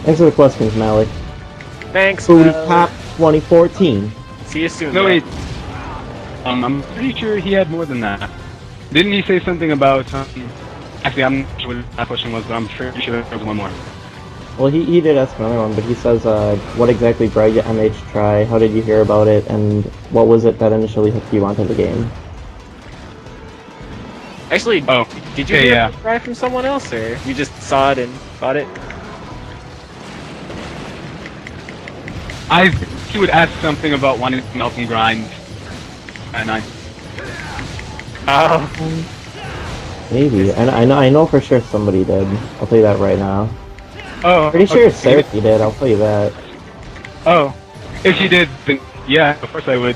Speaker 2: Answer the questions, Malik.
Speaker 1: Thanks,
Speaker 2: Foodie
Speaker 1: Mel.
Speaker 2: Pop 2014.
Speaker 1: See you soon.
Speaker 4: No,
Speaker 1: Mel.
Speaker 4: wait. I'm pretty sure he had more than that. Didn't he say something about, actually, I'm not sure what that question was, but I'm pretty sure there was one more.
Speaker 2: Well, he did ask another one, but he says, what exactly brought you to MH Try, how did you hear about it, and what was it that initially hooked you onto the game?
Speaker 1: Actually,
Speaker 4: Oh,
Speaker 1: did you
Speaker 4: yeah,
Speaker 1: hear
Speaker 4: yeah.
Speaker 1: a cry from someone else, or you just saw it and bought it?
Speaker 4: He would ask something about wanting to help him grind, and I...
Speaker 1: Oh,
Speaker 2: Maybe. And I know for sure somebody did. I'll tell you that right now.
Speaker 4: Oh,
Speaker 2: Pretty sure
Speaker 4: okay.
Speaker 2: Seraphy did, I'll tell you that.
Speaker 4: Oh, if she did, then yeah, of course I would.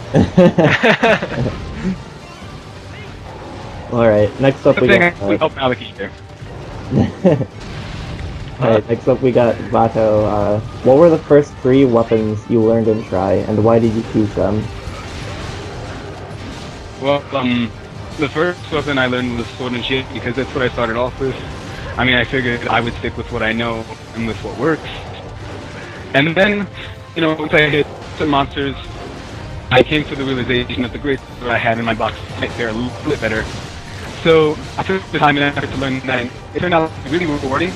Speaker 2: Alright, next up we
Speaker 4: Something I
Speaker 2: got...
Speaker 4: would help Alex here.
Speaker 2: Alright, next up we got Vato. What were the first 3 weapons you learned in Try, and why did you choose them?
Speaker 4: Well, the first weapon I learned was Sword and Shield because that's what I started off with. I mean, I figured I would stick with what I know and with what works. And then, you know, once I hit some monsters, I came to the realization that the great sword I had in my box might fare a little bit better. So I took the time and effort to learn that, and it turned out really rewarding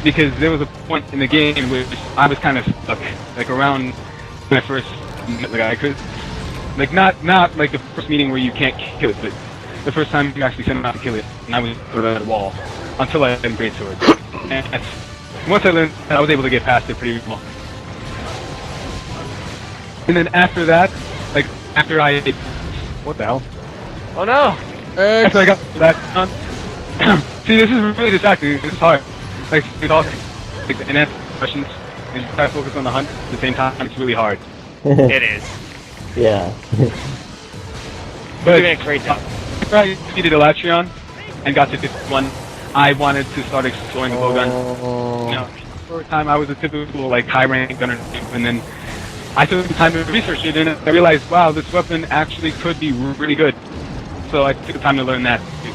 Speaker 4: because there was a point in the game in which I was kind of stuck, like around when I first met the guy, because like not like the first meeting where you can't kill it, but the first time you actually sent out to kill it, and I was sort of at a wall until I learned great sword. And once I learned that, I was able to get past it pretty well. And then after that, like after I, what the hell?
Speaker 1: oh no!
Speaker 4: After I got that done, see, this is really distracting. This is hard. Like talking, and answer questions, and try to focus on the hunt at the same time. It's really hard.
Speaker 1: It is.
Speaker 2: Yeah.
Speaker 1: You're
Speaker 4: But
Speaker 1: doing a great job.
Speaker 4: after I defeated Elatrion and got to 51, I wanted to start exploring the bowgun. You know, for a time I was a typical like high-rank gunner, and then I took the time to research it, and I realized, wow, this weapon actually could be really good. So I took the time to learn that too,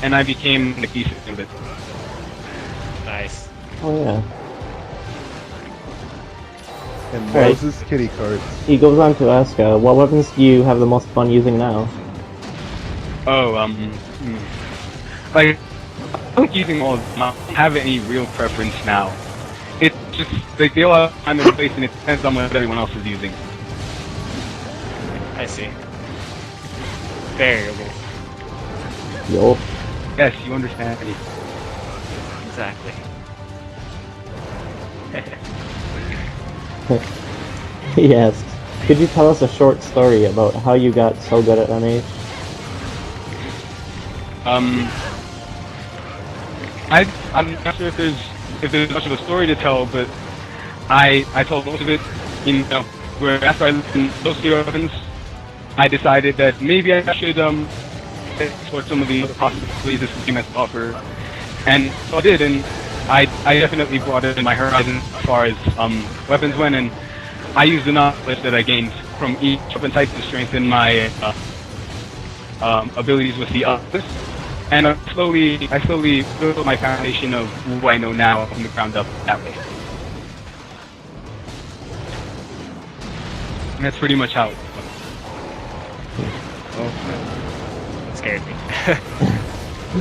Speaker 4: and I became like decent with it.
Speaker 1: Nice.
Speaker 2: Oh yeah.
Speaker 5: And
Speaker 2: Right.
Speaker 5: Moses kitty cards.
Speaker 2: He goes on to ask, what weapons do you have the most fun using now?
Speaker 4: Oh, like, I like using all of them. I don't have any real preference now. It's just, like, they all have time and place, and it depends on what everyone else is using.
Speaker 1: I see. Variable.
Speaker 2: Yup.
Speaker 4: Yes, you understand me.
Speaker 1: Exactly.
Speaker 2: He asks, could you tell us a short story about how you got so good at MH?
Speaker 4: I'm not sure if there's much of a story to tell, but I told most of it, you know, where after I looked in those three weapons, I decided that maybe I should explore some of the other possibilities this game has to offer, and so I did, and I definitely broadened my horizon as far as weapons went, and I used the knowledge that I gained from each weapon type to strengthen my abilities with the others. And I slowly built my foundation of who I know now from the ground up that way. And that's pretty much how it went.
Speaker 5: Okay.
Speaker 1: It scared me.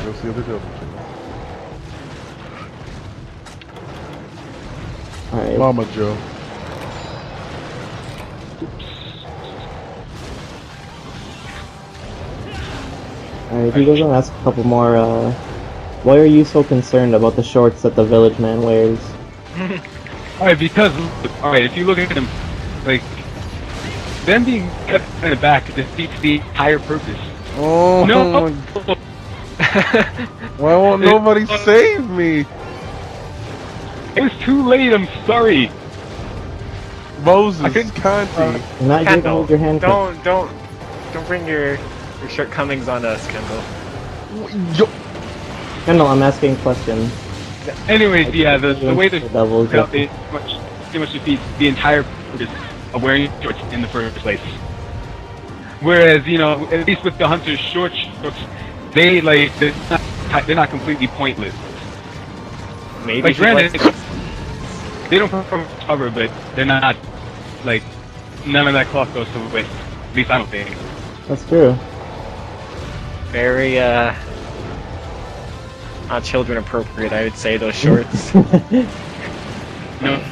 Speaker 5: Go see the double.
Speaker 2: Alright.
Speaker 5: Mama Joe.
Speaker 2: Alright, he goes on to ask a couple more, why are you so concerned about the shorts that the village man wears?
Speaker 4: Alright, because, alright, if you look at them, like, them being kept in the back defeats the entire purpose.
Speaker 5: Oh,
Speaker 4: No!
Speaker 5: why won't nobody save me?
Speaker 4: It was too late, I'm sorry!
Speaker 5: Moses,
Speaker 4: I couldn't-
Speaker 5: Conti.
Speaker 2: You're not gonna
Speaker 1: Kendall,
Speaker 2: hold your hand.
Speaker 1: don't bring your shortcomings on us, Kendall.
Speaker 5: Yo,
Speaker 2: Kendall, I'm asking a question.
Speaker 4: Anyways, yeah, the way the
Speaker 2: devil is
Speaker 4: it pretty much defeats the entire purpose of wearing shorts in the first place. Whereas, you know, at least with the hunter's shorts, they like, they're not they're not completely pointless.
Speaker 1: Maybe
Speaker 4: Like
Speaker 1: he
Speaker 4: granted,
Speaker 1: likes-
Speaker 4: they don't perform cover, but they're not like none of that cloth goes to waste. At least I don't think.
Speaker 2: That's true.
Speaker 1: very not children appropriate, I would say, those shorts.
Speaker 4: No.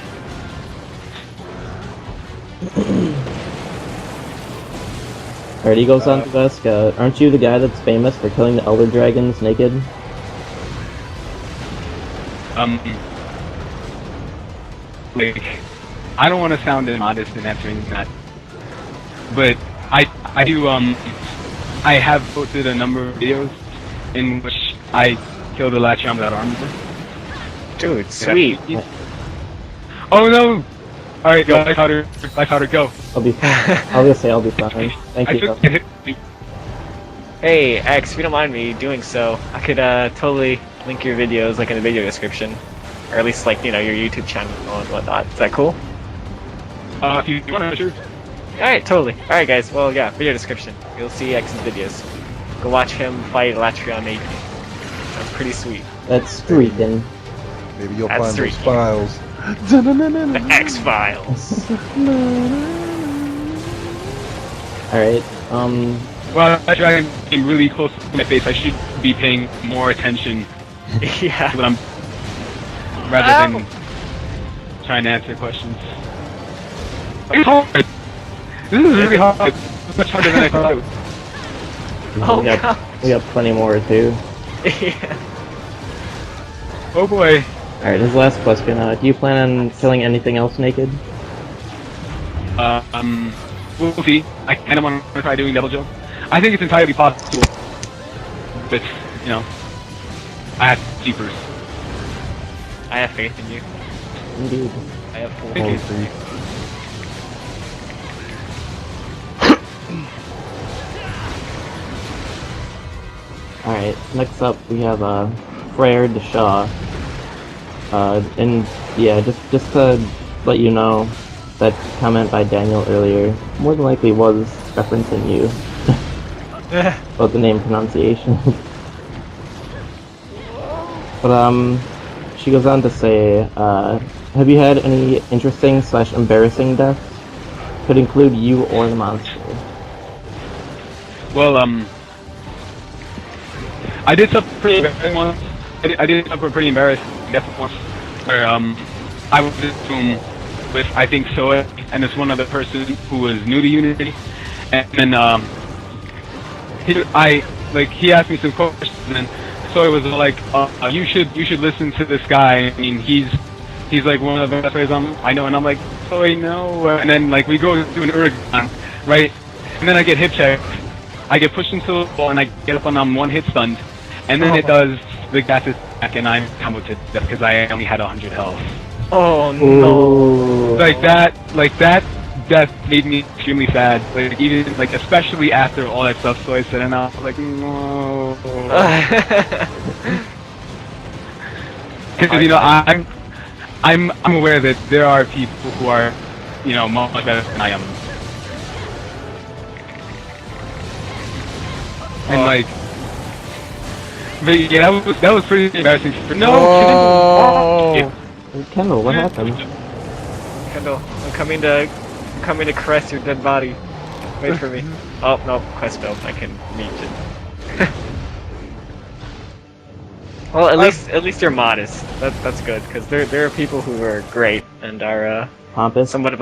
Speaker 2: Alright, he goes on to ask, aren't you the guy that's famous for killing the elder dragons naked?
Speaker 4: Like, I don't want to sound immodest in answering that, but I do, I have posted a number of videos in which I killed a Lacham without armor.
Speaker 1: Dude, sweet.
Speaker 4: Oh no! Alright, go, life powder, go.
Speaker 2: I'll be fine. I'll just say I'll be fine. Thank
Speaker 4: I
Speaker 2: you.
Speaker 4: took a hit.
Speaker 1: Hey, X, if you don't mind me doing so, I could totally link your videos like in the video description. Or at least like, you know, your YouTube channel and whatnot. Is that cool?
Speaker 4: If you want to, sure.
Speaker 1: Alright, totally. Alright guys, well yeah, video description. You'll see X's videos. Go watch him fight Latreon naked. That's pretty sweet.
Speaker 2: That's streaking.
Speaker 5: Maybe you'll
Speaker 1: That's
Speaker 5: find
Speaker 1: three.
Speaker 5: those files.
Speaker 1: The X-Files!
Speaker 2: Alright,
Speaker 4: Well, that dragon came really close to my face. I should be paying more attention
Speaker 1: Yeah.
Speaker 4: to what I'm, rather than trying to answer questions. It's hard. This is really hard. It's much harder than I thought it would.
Speaker 1: Oh
Speaker 2: we got,
Speaker 1: god.
Speaker 2: we got plenty more too.
Speaker 1: Yeah.
Speaker 4: Oh boy.
Speaker 2: Alright, his last question, do you plan on killing anything else naked?
Speaker 4: We'll see. I kind of want to try doing double jump. I think it's entirely possible, but you know, I have keepers.
Speaker 1: I have faith in you.
Speaker 2: Indeed.
Speaker 1: I have full
Speaker 4: Thank you.
Speaker 1: faith.
Speaker 2: Alright, next up we have Frere de Shaw. And yeah, just to let you know, that comment by Daniel earlier more than likely was referencing you. About the name pronunciation. But she goes on to say, have you had any interesting / embarrassing deaths? Could include you or the monster.
Speaker 4: Well, I did suffer pretty embarrassing once. I did suffer pretty embarrassing death once, where I was in this room with I think Soe and this one other person who was new to Unity, and then he asked me some questions, and Soe was like, you should listen to this guy. I mean, he's like one of the best players I know, and I'm like, Soe, no, and then like we go do an Uragan, right, and then I get hip checked. I get pushed into the wall and I get up on one hit stunned, and then it does the gas attack and I'm comboed to death because I only had 100 health.
Speaker 1: Oh no.
Speaker 2: Ooh.
Speaker 4: Like that death made me extremely sad. Like even like especially after all that stuff. So I said, and I was like, no. Because you know I'm aware that there are people who are, you know, much better than I am. And like, but yeah, that was pretty embarrassing.
Speaker 3: Oh.
Speaker 2: Kendall, what happened?
Speaker 1: Kendall, I'm coming to caress your dead body. Wait for me. Oh no, quest failed. I can reach it. Well, at least you're modest. That's good because there are people who are great and are
Speaker 2: Pompous?
Speaker 1: somewhat of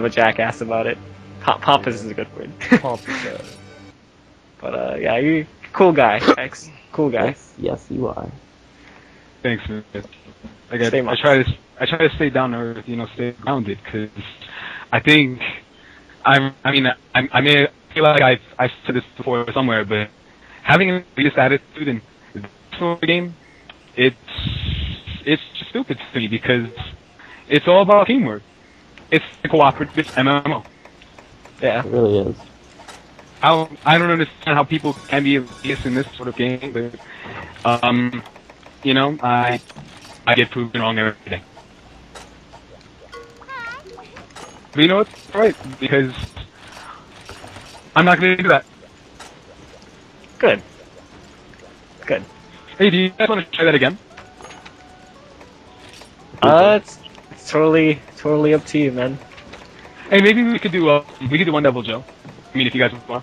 Speaker 1: a jackass about it. Pompous is a good word. But yeah, you cool guy, X. Cool guy.
Speaker 2: Yes, you are.
Speaker 4: Thanks, man. Like
Speaker 1: Stay
Speaker 4: I try to stay down to earth, you know, stay grounded, because I think I may feel like I've said this before somewhere, but having this attitude in this sort of game, it's just stupid to me because it's all about teamwork. It's a cooperative MMO.
Speaker 1: Yeah.
Speaker 2: It really is.
Speaker 4: I don't understand how people can be elitist in this sort of game, but you know, I get proven wrong every day. But you know what? It's alright, because I'm not gonna do that.
Speaker 1: Good. Good.
Speaker 4: Hey, do you guys want to try that again?
Speaker 1: It's totally up to you, man.
Speaker 4: Hey, maybe we could do one Devil Joe. I mean, if you guys want.
Speaker 1: All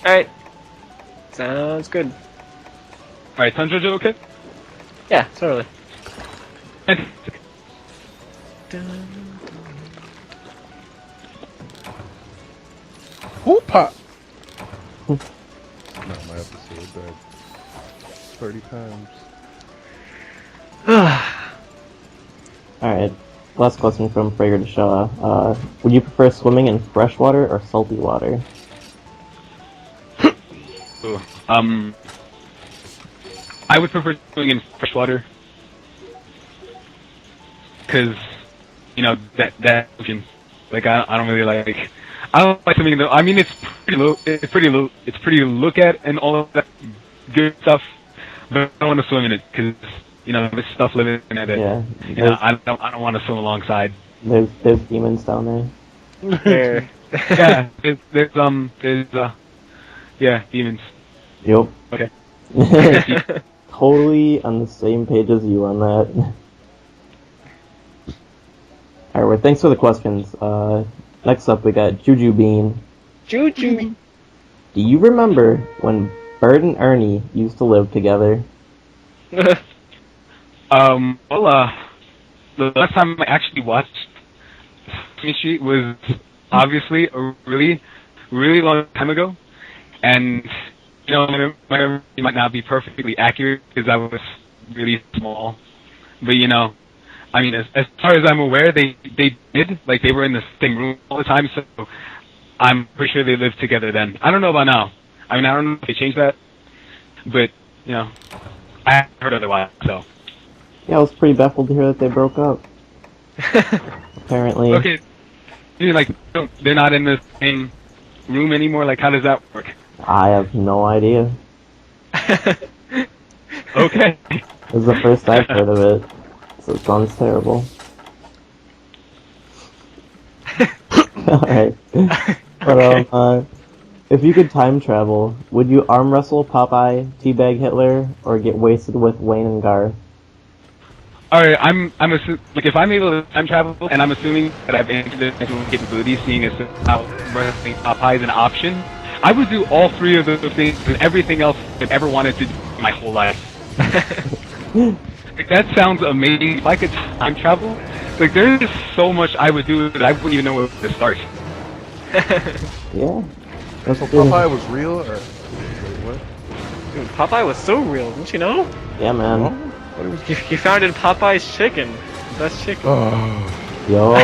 Speaker 1: right, sounds good.
Speaker 4: All right, Tundra Joe, okay?
Speaker 1: Yeah, totally.
Speaker 4: And
Speaker 3: Whoop-ha! Not my episode, dead. 30 times.
Speaker 2: Alright, last question from Frager to Shaw. Would you prefer swimming in fresh water or salty water?
Speaker 4: ooh, I would prefer swimming in freshwater, cause you know that ocean. Like I don't really like. I don't like swimming though. I mean, it's pretty low. It's pretty low. It's pretty to look at and all of that good stuff. But I don't want to swim in it because you know there's stuff living in it. That,
Speaker 2: Yeah,
Speaker 4: you know, I don't want to swim alongside.
Speaker 2: there's demons down there.
Speaker 1: There.
Speaker 4: Yeah, yeah, demons.
Speaker 2: Yup.
Speaker 4: Okay.
Speaker 2: Totally on the same page as you on that. Alright, well, thanks for the questions. Next up we got Juju Bean.
Speaker 1: Juju.
Speaker 2: Do you remember when Bert and Ernie used to live together?
Speaker 4: Well, the last time I actually watched Sesame Street was obviously a really, really long time ago, and you know, my memory might not be perfectly accurate because I was really small, but you know, I mean, as far as I'm aware, they did, like, they were in the same room all the time, so I'm pretty sure they lived together then. I don't know about now. I mean, I don't know if they changed that, but you know, I haven't heard otherwise, so.
Speaker 2: Yeah, I was pretty baffled to hear that they broke up. Apparently.
Speaker 4: Okay. You mean, like, they're not in the same room anymore? Like, how does that work?
Speaker 2: I have no idea.
Speaker 4: Okay.
Speaker 2: This is the first I've heard of it, so it sounds terrible. Alright. But, if you could time travel, would you arm wrestle Popeye, teabag Hitler, or get wasted with Wayne and Garth?
Speaker 4: Alright, like, if I'm able to time travel, and I'm assuming that I've entered the capabilities, seeing as how wrestling Popeye is an option, I would do all three of those things and everything else I've ever wanted to do my whole life. Like, that sounds amazing. If I could time travel, like, there's just so much I would do that I wouldn't even know where to start.
Speaker 2: Yeah. That's what
Speaker 3: Popeye was real, or wait, what?
Speaker 1: Dude, Popeye was so real, didn't you know?
Speaker 2: Yeah, man.
Speaker 3: No? What was?
Speaker 1: He founded Popeye's Chicken. Best chicken.
Speaker 3: Oh,
Speaker 2: Yo.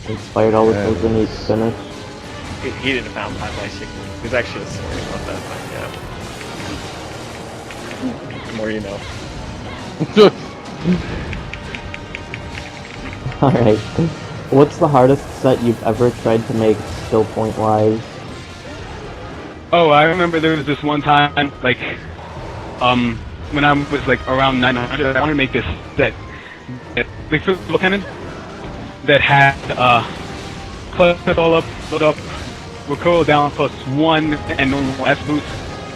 Speaker 2: Inspired all the
Speaker 3: Yeah,
Speaker 2: things in each spinach.
Speaker 1: He didn't found Popeye's Chicken. There's actually a story about that, but yeah. The more you know.
Speaker 2: Alright. What's the hardest set you've ever tried to make skill point wise?
Speaker 4: Oh, I remember there was this one time, like, when I was, like, around 900, I wanted to make this set, like, football cannon, that had, plus all up, build up, recoil down, +1, and normal S boost.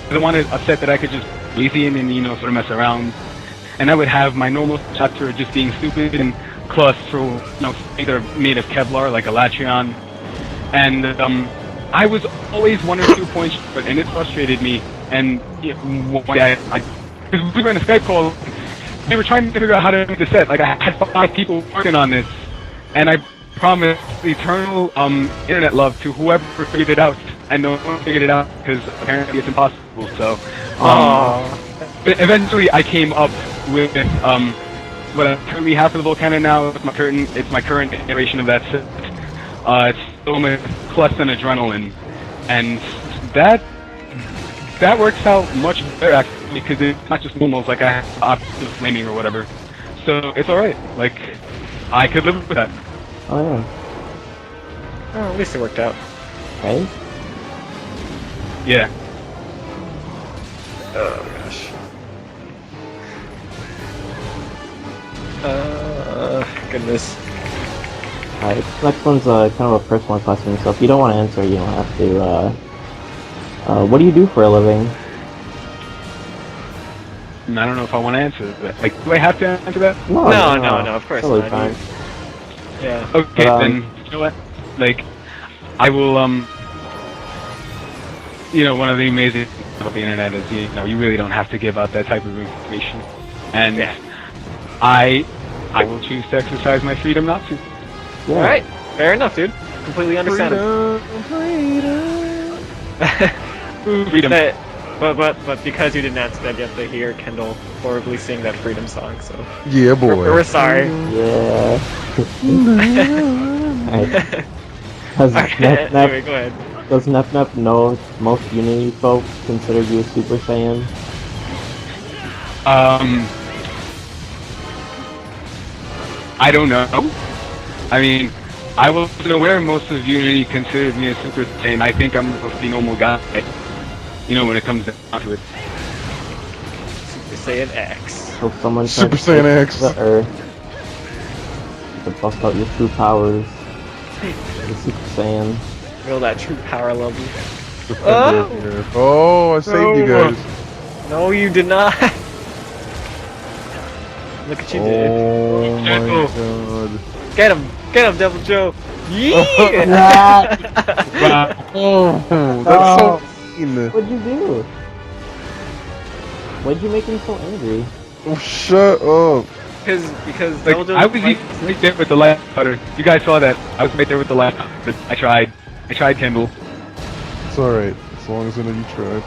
Speaker 4: I wanted a set that I could just lazy in and, you know, sort of mess around. And I would have my normal chapter just being stupid, and plus for, you know, either made of Kevlar, like a Latreon. And, I was always 1 or 2 points short, and it frustrated me. And you know, one day because we were in a Skype call, they were trying to figure out how to make the set. Like, I had 5 people working on this, and I promised eternal internet love to whoever figured it out. And no one figured it out because apparently it's impossible. So, but eventually I came up with what I currently have for the Volcano now. It's my current iteration of that set. It's Soma plus an adrenaline, and that works out much better actually because it's not just normals like I have options flaming or whatever. So it's all right. Like, I could live with that.
Speaker 2: Oh yeah.
Speaker 1: Oh, at least it worked out.
Speaker 2: Right?
Speaker 4: Yeah.
Speaker 1: Oh gosh. Goodness.
Speaker 2: Alright, next one's kind of a personal question, so if you don't want to answer, you don't have to. What do you do for a living?
Speaker 4: And I don't know if I want to answer that. Like, do I have to answer that?
Speaker 1: No, of course
Speaker 2: Totally
Speaker 1: not.
Speaker 2: fine.
Speaker 1: Yeah.
Speaker 4: Okay,
Speaker 2: But,
Speaker 4: then, you know what? Like, I will, you know, one of the amazing things about the internet is, you know, you really don't have to give out that type of information. And
Speaker 1: Yeah.
Speaker 4: I will choose to exercise my freedom not to.
Speaker 2: Yeah.
Speaker 1: All right. Fair enough, dude. Completely understandable.
Speaker 4: Freedom.
Speaker 1: But because you didn't answer that, you have to hear Kendall horribly sing that freedom song. So
Speaker 3: Yeah, boy.
Speaker 1: we're sorry.
Speaker 2: Yeah. Alright. Does
Speaker 1: Alright, anyway,
Speaker 2: Nep
Speaker 1: go ahead.
Speaker 2: does Nep Nep know most Unity folks consider you a Super Saiyan?
Speaker 4: I don't know. I mean, I wasn't aware most of Unity considered me a Super Saiyan. I think I'm the normal guy. You know, when it comes down to it.
Speaker 1: Super Saiyan X.
Speaker 2: So someone
Speaker 3: Super
Speaker 2: tries to
Speaker 3: Saiyan
Speaker 2: take
Speaker 3: X.
Speaker 2: the Earth to bust out your true powers. The Super Saiyan.
Speaker 1: Feel that true power level.
Speaker 3: Defender of the Earth. Oh, I saved you guys.
Speaker 1: No, you did not. Look what you did.
Speaker 3: Oh my
Speaker 4: Oh.
Speaker 3: god.
Speaker 1: Get him, Devil Joe. Yeah.
Speaker 4: Wow.
Speaker 3: Oh, that's so mean.
Speaker 2: What'd you do? Why'd you make him so angry?
Speaker 3: Oh, shut up.
Speaker 1: because
Speaker 4: Like,
Speaker 1: Devil Joe.
Speaker 4: I was right there with the light cutter. You guys saw that. I was right there with the light cutter. I tried, Kendall.
Speaker 3: It's alright, as long as I know you tried.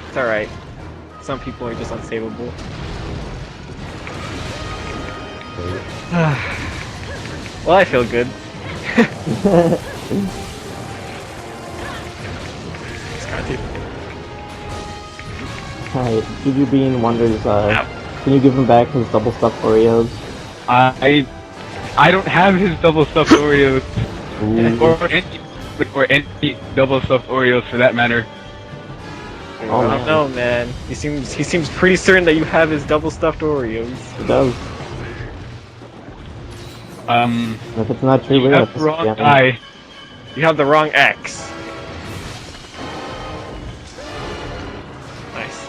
Speaker 1: It's alright. Some people are just unsavable. Well, I feel good. Scotty.
Speaker 2: Alright, Juju Bean wonders, can you give him back his double stuffed Oreos?
Speaker 4: I don't have his double stuffed Oreos,
Speaker 2: Ooh.
Speaker 4: or any double stuffed Oreos for that matter.
Speaker 2: Oh,
Speaker 1: I don't
Speaker 2: man.
Speaker 1: know, man. He seems pretty certain that you have his double stuffed Oreos.
Speaker 2: It does. And if it's not true,
Speaker 4: You
Speaker 2: we're
Speaker 4: have
Speaker 2: gonna
Speaker 4: the wrong
Speaker 2: scam him.
Speaker 4: guy.
Speaker 1: You have the wrong X. Nice.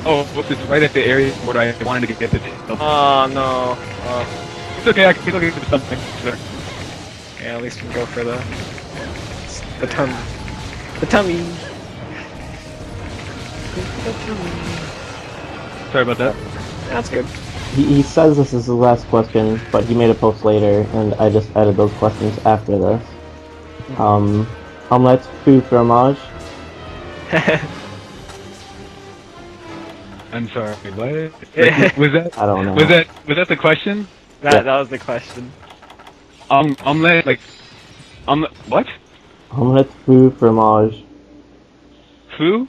Speaker 4: Oh, whoops, it's right at the area where I wanted to get the tail.
Speaker 1: Oh no.
Speaker 4: It's okay, I can still get to something. Sure.
Speaker 1: Okay, at least we can go for the tummy. The tummy.
Speaker 4: Sorry about that.
Speaker 1: That's good.
Speaker 2: He says this is the last question, but he made a post later, and I just added those questions after this. Omelette, food, fromage.
Speaker 4: I'm sorry, what? Like, was that
Speaker 2: I don't know.
Speaker 4: was that the question?
Speaker 1: That was the question.
Speaker 4: Omelette, like, what?
Speaker 2: Omelette, food, fromage.
Speaker 4: Foo?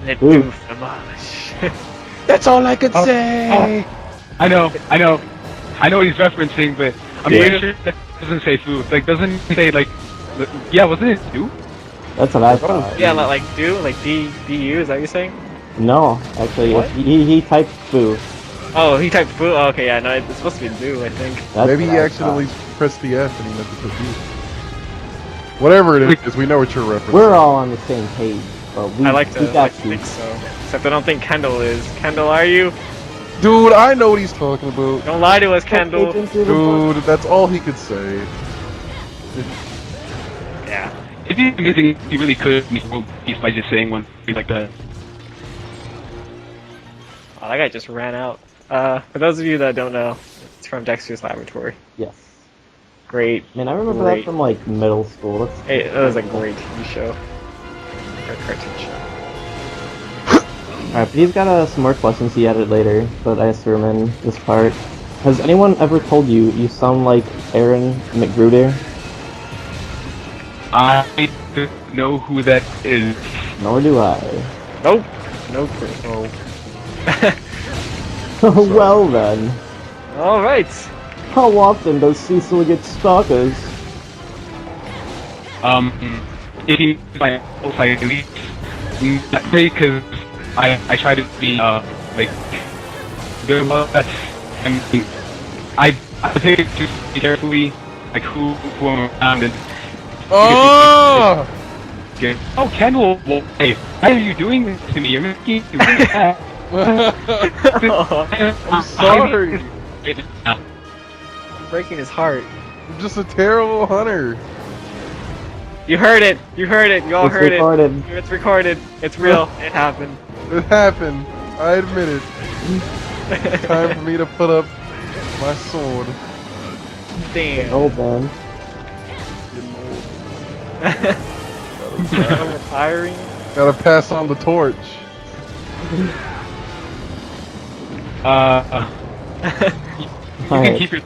Speaker 1: Let
Speaker 2: Ooh.
Speaker 1: do fromage.
Speaker 3: That's all I could say!
Speaker 4: I know what he's referencing, but I'm
Speaker 1: Yeah.
Speaker 4: pretty sure that doesn't say foo. Like, doesn't it say, like, yeah, wasn't it foo?
Speaker 2: That's what I thought.
Speaker 1: Yeah, like do like D U. Is that what you're saying?
Speaker 2: No, actually,
Speaker 1: What?
Speaker 2: he typed foo.
Speaker 1: Oh, he typed foo. Oh, okay, yeah, no, it's supposed to be do. I think.
Speaker 2: That's
Speaker 3: Maybe
Speaker 2: what
Speaker 3: he
Speaker 2: I
Speaker 3: accidentally
Speaker 2: thought.
Speaker 3: pressed the F and he meant to put U. Whatever it is, we know what you're referencing.
Speaker 2: We're all on the same page, but we,
Speaker 1: I like to
Speaker 2: we got you.
Speaker 1: think so. Except I don't think Kendall is. Kendall, are you?
Speaker 3: Dude, I know what he's talking about.
Speaker 1: Don't lie to us, Kendall.
Speaker 3: Dude, that's all he could say.
Speaker 1: Yeah.
Speaker 4: It'd be amazing if he really could make world peace by just saying one thing like that.
Speaker 1: Oh, that guy just ran out. For those of you that don't know, it's from Dexter's Laboratory.
Speaker 2: Yes.
Speaker 1: Great.
Speaker 2: Man, I remember
Speaker 1: Great.
Speaker 2: that from like middle school. That's
Speaker 1: Hey, that was a great TV show. Or cartoon show.
Speaker 2: Alright, but he's got some more questions he added later, but I threw him in this part. Has anyone ever told you you sound like Aaron McGruder?
Speaker 4: I don't know who that is.
Speaker 2: Nor do I.
Speaker 1: Nope. Nope. No.
Speaker 2: Well then,
Speaker 1: Alright.
Speaker 2: how often does Cecil get stalkers?
Speaker 4: If he my outside elite, because I try to be like good about that. I mean, I take it just carefully, like who I'm around and.
Speaker 3: Oh!
Speaker 4: Okay. Oh, Kendall, well, hey, why are you doing this to me? You're making me really mad.
Speaker 3: I'm sorry.
Speaker 1: Breaking his heart.
Speaker 3: I'm just a terrible hunter.
Speaker 1: You heard it. You heard it. You all
Speaker 2: It's
Speaker 1: heard
Speaker 2: recorded.
Speaker 1: it. It's recorded. It's real. It happened.
Speaker 3: It happened. I admit it. It's time for me to put up my sword.
Speaker 1: Damn.
Speaker 2: Old man.
Speaker 1: I'm retiring.
Speaker 3: Gotta pass on the torch.
Speaker 4: You
Speaker 2: Alright.
Speaker 4: can keep your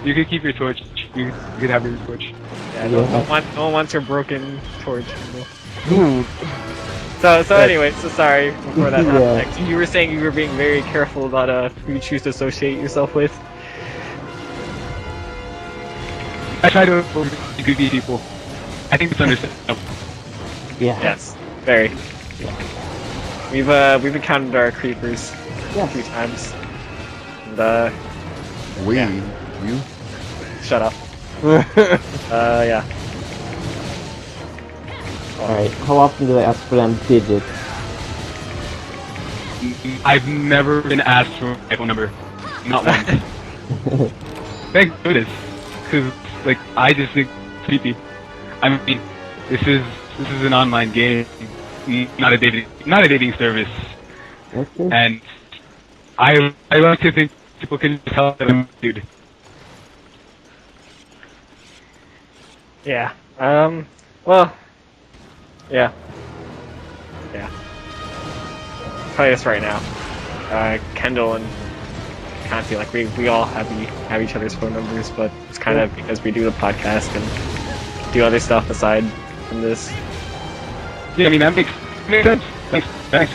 Speaker 4: you can keep your torch. You can have your torch.
Speaker 1: Yeah, no one wants your broken torch.
Speaker 3: Dude,
Speaker 1: So anyway, so sorry before that
Speaker 2: Yeah.
Speaker 1: happened. You were saying you were being very careful about who you choose to associate yourself with.
Speaker 4: I try to avoid goofy people. I think it's understandable.
Speaker 2: Yeah.
Speaker 1: Yes, very. We've encountered our creepers a few times. And yeah.
Speaker 3: you?
Speaker 1: Shut up. Yeah.
Speaker 2: Alright, how often do they ask for them digits?
Speaker 4: I've never been asked for my phone number. Not once. Thank goodness. Cause like I just think it's creepy. I mean, this is an online game, not a dating service.
Speaker 2: That's good.
Speaker 4: And I like to think people can just tell that I'm a dude.
Speaker 1: Yeah. Well. Yeah. Yeah. Probably just right now. Kendall and Conti, like we all have each other's phone numbers, but it's kind of because we do the podcast and do other stuff aside from this.
Speaker 4: Yeah, I mean that makes sense. Thanks.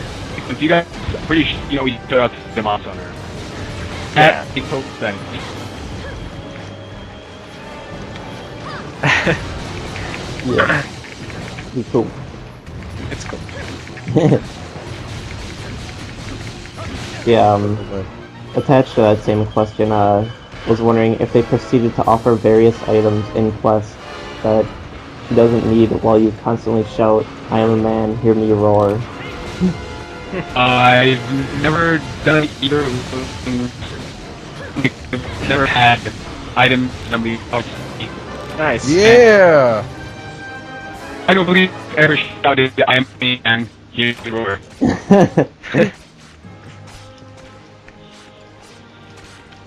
Speaker 4: Since you guys, I'm pretty sure you know we put out the moms on her.
Speaker 1: Yeah.
Speaker 4: That makes total sense.
Speaker 2: Yeah. Be cool.
Speaker 1: It's cool.
Speaker 2: Yeah, attached to that same question, was wondering if they proceeded to offer various items in quest that she doesn't need while you constantly shout, "I am a man, hear me roar."
Speaker 4: I've never done either of those things. Like, I've never had items that we
Speaker 1: Nice.
Speaker 3: Yeah!
Speaker 4: I don't believe I ever shouted I am me and hear me roar.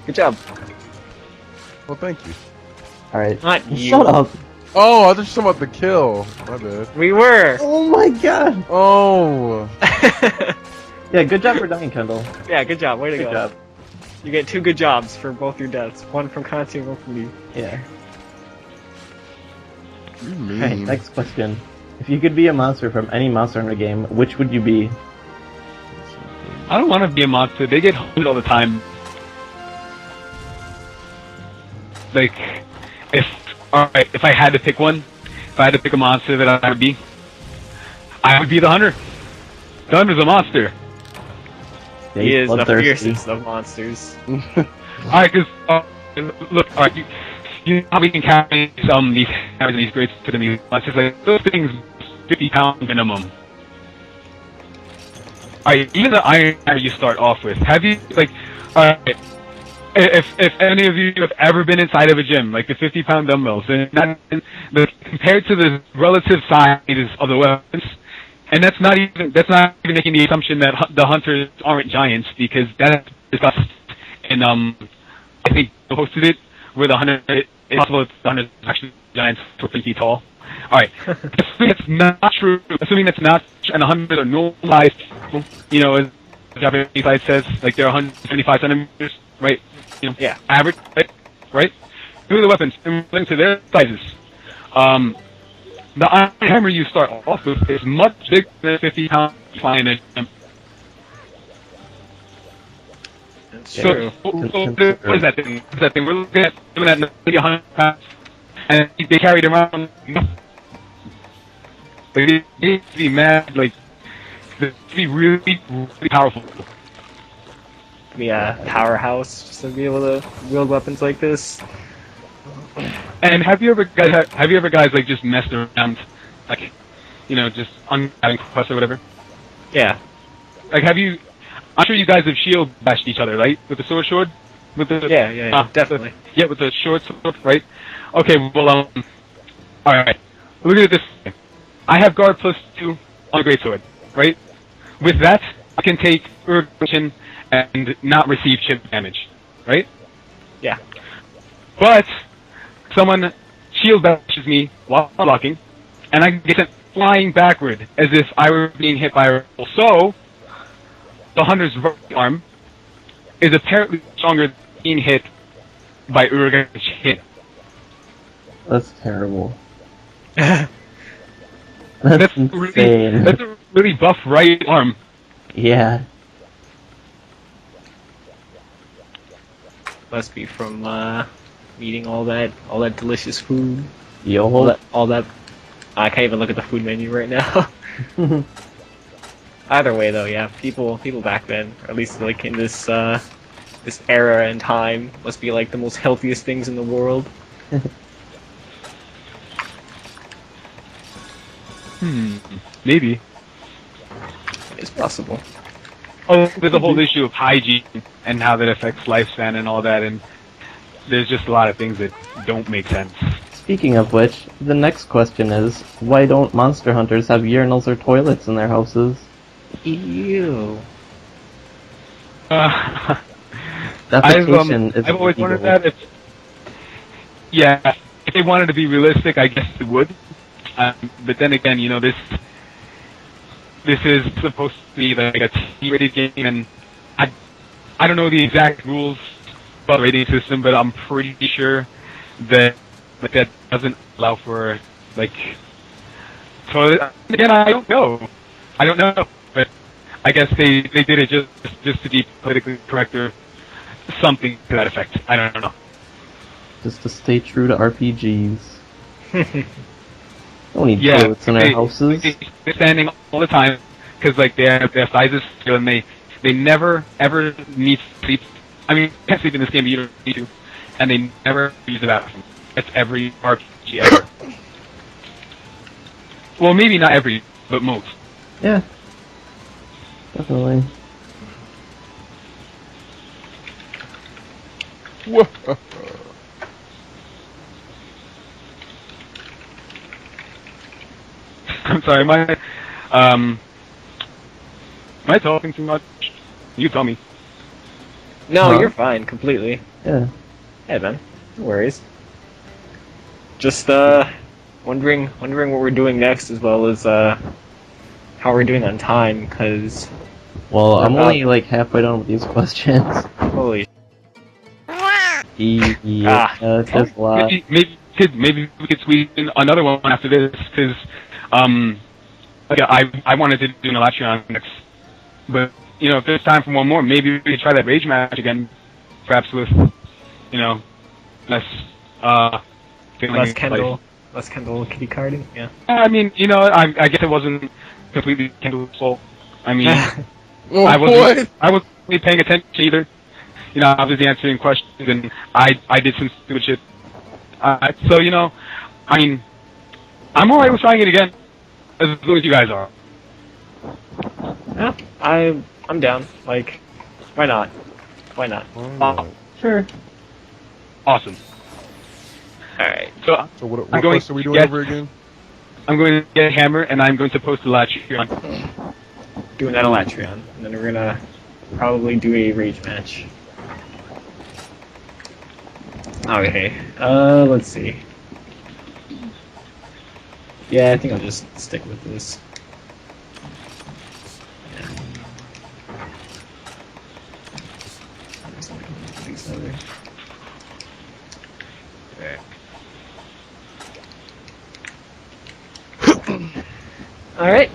Speaker 1: Good job.
Speaker 3: Well, thank you.
Speaker 2: Alright.
Speaker 1: Not you.
Speaker 2: Shut up!
Speaker 3: Oh, I thought you were talking about the kill. My bad.
Speaker 1: We were.
Speaker 2: Oh my god!
Speaker 3: Oh!
Speaker 2: Yeah, good job for dying, Kendall.
Speaker 1: Yeah, good job. Way to
Speaker 2: Good
Speaker 1: go.
Speaker 2: job.
Speaker 1: You get 2 good jobs for both your deaths. One from Conti and one from me.
Speaker 2: Yeah.
Speaker 3: You
Speaker 2: Alright,
Speaker 3: mean.
Speaker 2: next question. If you could be a monster from any Monster Hunter game, which would you be?
Speaker 4: I don't want to be a monster. They get hunted all the time. Like, if I had to pick one, if I had to pick a monster that I would be the hunter. The hunter's a monster.
Speaker 2: Yeah,
Speaker 1: He
Speaker 2: he's
Speaker 1: is the
Speaker 2: bloodthirsty.
Speaker 1: fiercest of monsters.
Speaker 4: Alright, cause, look, alright, you know how we can carry these hammers and these great enemies. It's just like, those things, 50 pounds minimum. Alright, even the iron hammer you start off with, have you, like, alright, if any of you have ever been inside of a gym, like the 50-pound dumbbells, and compared to the relative size of the weapons, and that's not even making the assumption that the hunters aren't giants, because that's discussed in I think I posted it where the hunter it's possible that the hunters are actually giants for 50 feet tall. All right, assuming that's not true, and the hunters are normalized, you know, as the Japanese side says, like they're 175 centimeters, right? You know,
Speaker 1: Yeah.
Speaker 4: average, right? Look at the weapons according to their sizes. The iron hammer you start off with is much bigger than a 50-pound flying engine.
Speaker 1: That's
Speaker 4: So,
Speaker 1: true.
Speaker 4: what is that thing? What is that thing? We're looking at something at maybe 100 pounds, and they carried around. Like, they need to be mad, like, they need to be really, really powerful.
Speaker 1: Be a powerhouse just to be able to wield weapons like this.
Speaker 4: And have you ever guys like just messed around, like, you know, just on having quests or whatever?
Speaker 1: Yeah.
Speaker 4: Like, have you? I'm sure you guys have shield bashed each other, right? With the sword? With the
Speaker 1: Yeah, definitely.
Speaker 4: with the short sword, right? Okay, well, alright. Look at it this way. I have guard +2 on the greatsword, right? With that, I can take irrigation and not receive chip damage, right?
Speaker 1: Yeah.
Speaker 4: But someone shield bashes me while I'm blocking, and I get sent flying backward as if I were being hit by a rifle. So, the hunter's right arm is apparently stronger than being hit by Urugai's hit.
Speaker 2: That's terrible.
Speaker 4: That's
Speaker 2: insane.
Speaker 4: That's a really buff right arm.
Speaker 2: Yeah.
Speaker 1: Must be from eating all that delicious food.
Speaker 2: Yo.
Speaker 1: All that. I can't even look at the food menu right now. Either way, though, yeah, people back then, or at least like in this this era and time, must be like the most healthiest things in the world.
Speaker 4: Maybe.
Speaker 1: It's possible.
Speaker 4: Oh, there's a whole issue of hygiene and how that affects lifespan and all that, and there's just a lot of things that don't make sense.
Speaker 2: Speaking of which, the next question is, why don't monster hunters have urinals or toilets in their houses?
Speaker 1: Ew.
Speaker 2: Defecation is
Speaker 4: I've always wondered
Speaker 2: illegal.
Speaker 4: that. If they wanted to be realistic, I guess they would. But then again, you know, this is supposed to be like a T-rated game, and I don't know the exact rules about the rating system, but I'm pretty sure that that doesn't allow for like toilet. Again, I don't know, but I guess they did it just to be politically correct or something to that effect. I don't know.
Speaker 2: Just to stay true to RPGs. Don't need toilets in our houses.
Speaker 4: They're standing all the time because like their sizes and they never ever need sleep. I mean, you can't sleep in this game, but you don't need to, and they never use the bathroom. That's every RPG ever. Well, maybe not every, but most.
Speaker 2: Yeah. Definitely.
Speaker 3: Whoa.
Speaker 4: I'm sorry, am I talking too much? You tell me.
Speaker 1: No,
Speaker 2: Huh?
Speaker 1: you're fine, completely.
Speaker 2: Yeah.
Speaker 1: Hey, man, no worries. Just wondering what we're doing next, as well as how we're doing on time, because
Speaker 2: Well, I'm only like halfway done with these questions.
Speaker 1: holy.
Speaker 2: Yeah, there's a lot.
Speaker 4: Maybe we could squeeze in another one after this, because I wanted to do an Elatreon next, but you know, if there's time for one more, maybe we could try that rage match again, perhaps with, you know, less feeling
Speaker 1: Less Kendall kitty carding, yeah.
Speaker 4: I mean, you know, I guess it wasn't completely Kendall's fault. I mean,
Speaker 3: Oh,
Speaker 4: I
Speaker 3: what?
Speaker 4: wasn't really paying attention either. You know, I was answering questions and I did some stupid shit. So, you know, I mean, I'm alright with trying it again, as long as you guys are.
Speaker 1: Yeah, I'm down. Like, why not? Why not?
Speaker 2: Sure.
Speaker 4: Awesome.
Speaker 1: Alright.
Speaker 4: So,
Speaker 3: So what
Speaker 4: I'm going
Speaker 3: quest are we doing
Speaker 4: to
Speaker 3: over again?
Speaker 4: I'm going to get a hammer and I'm going to post the latch here on.
Speaker 1: Doing that Elatreon, and then we're gonna probably do a rage match. Okay, let's see. Yeah, I think I'll just stick with this. Yeah. There's like these other. Alright.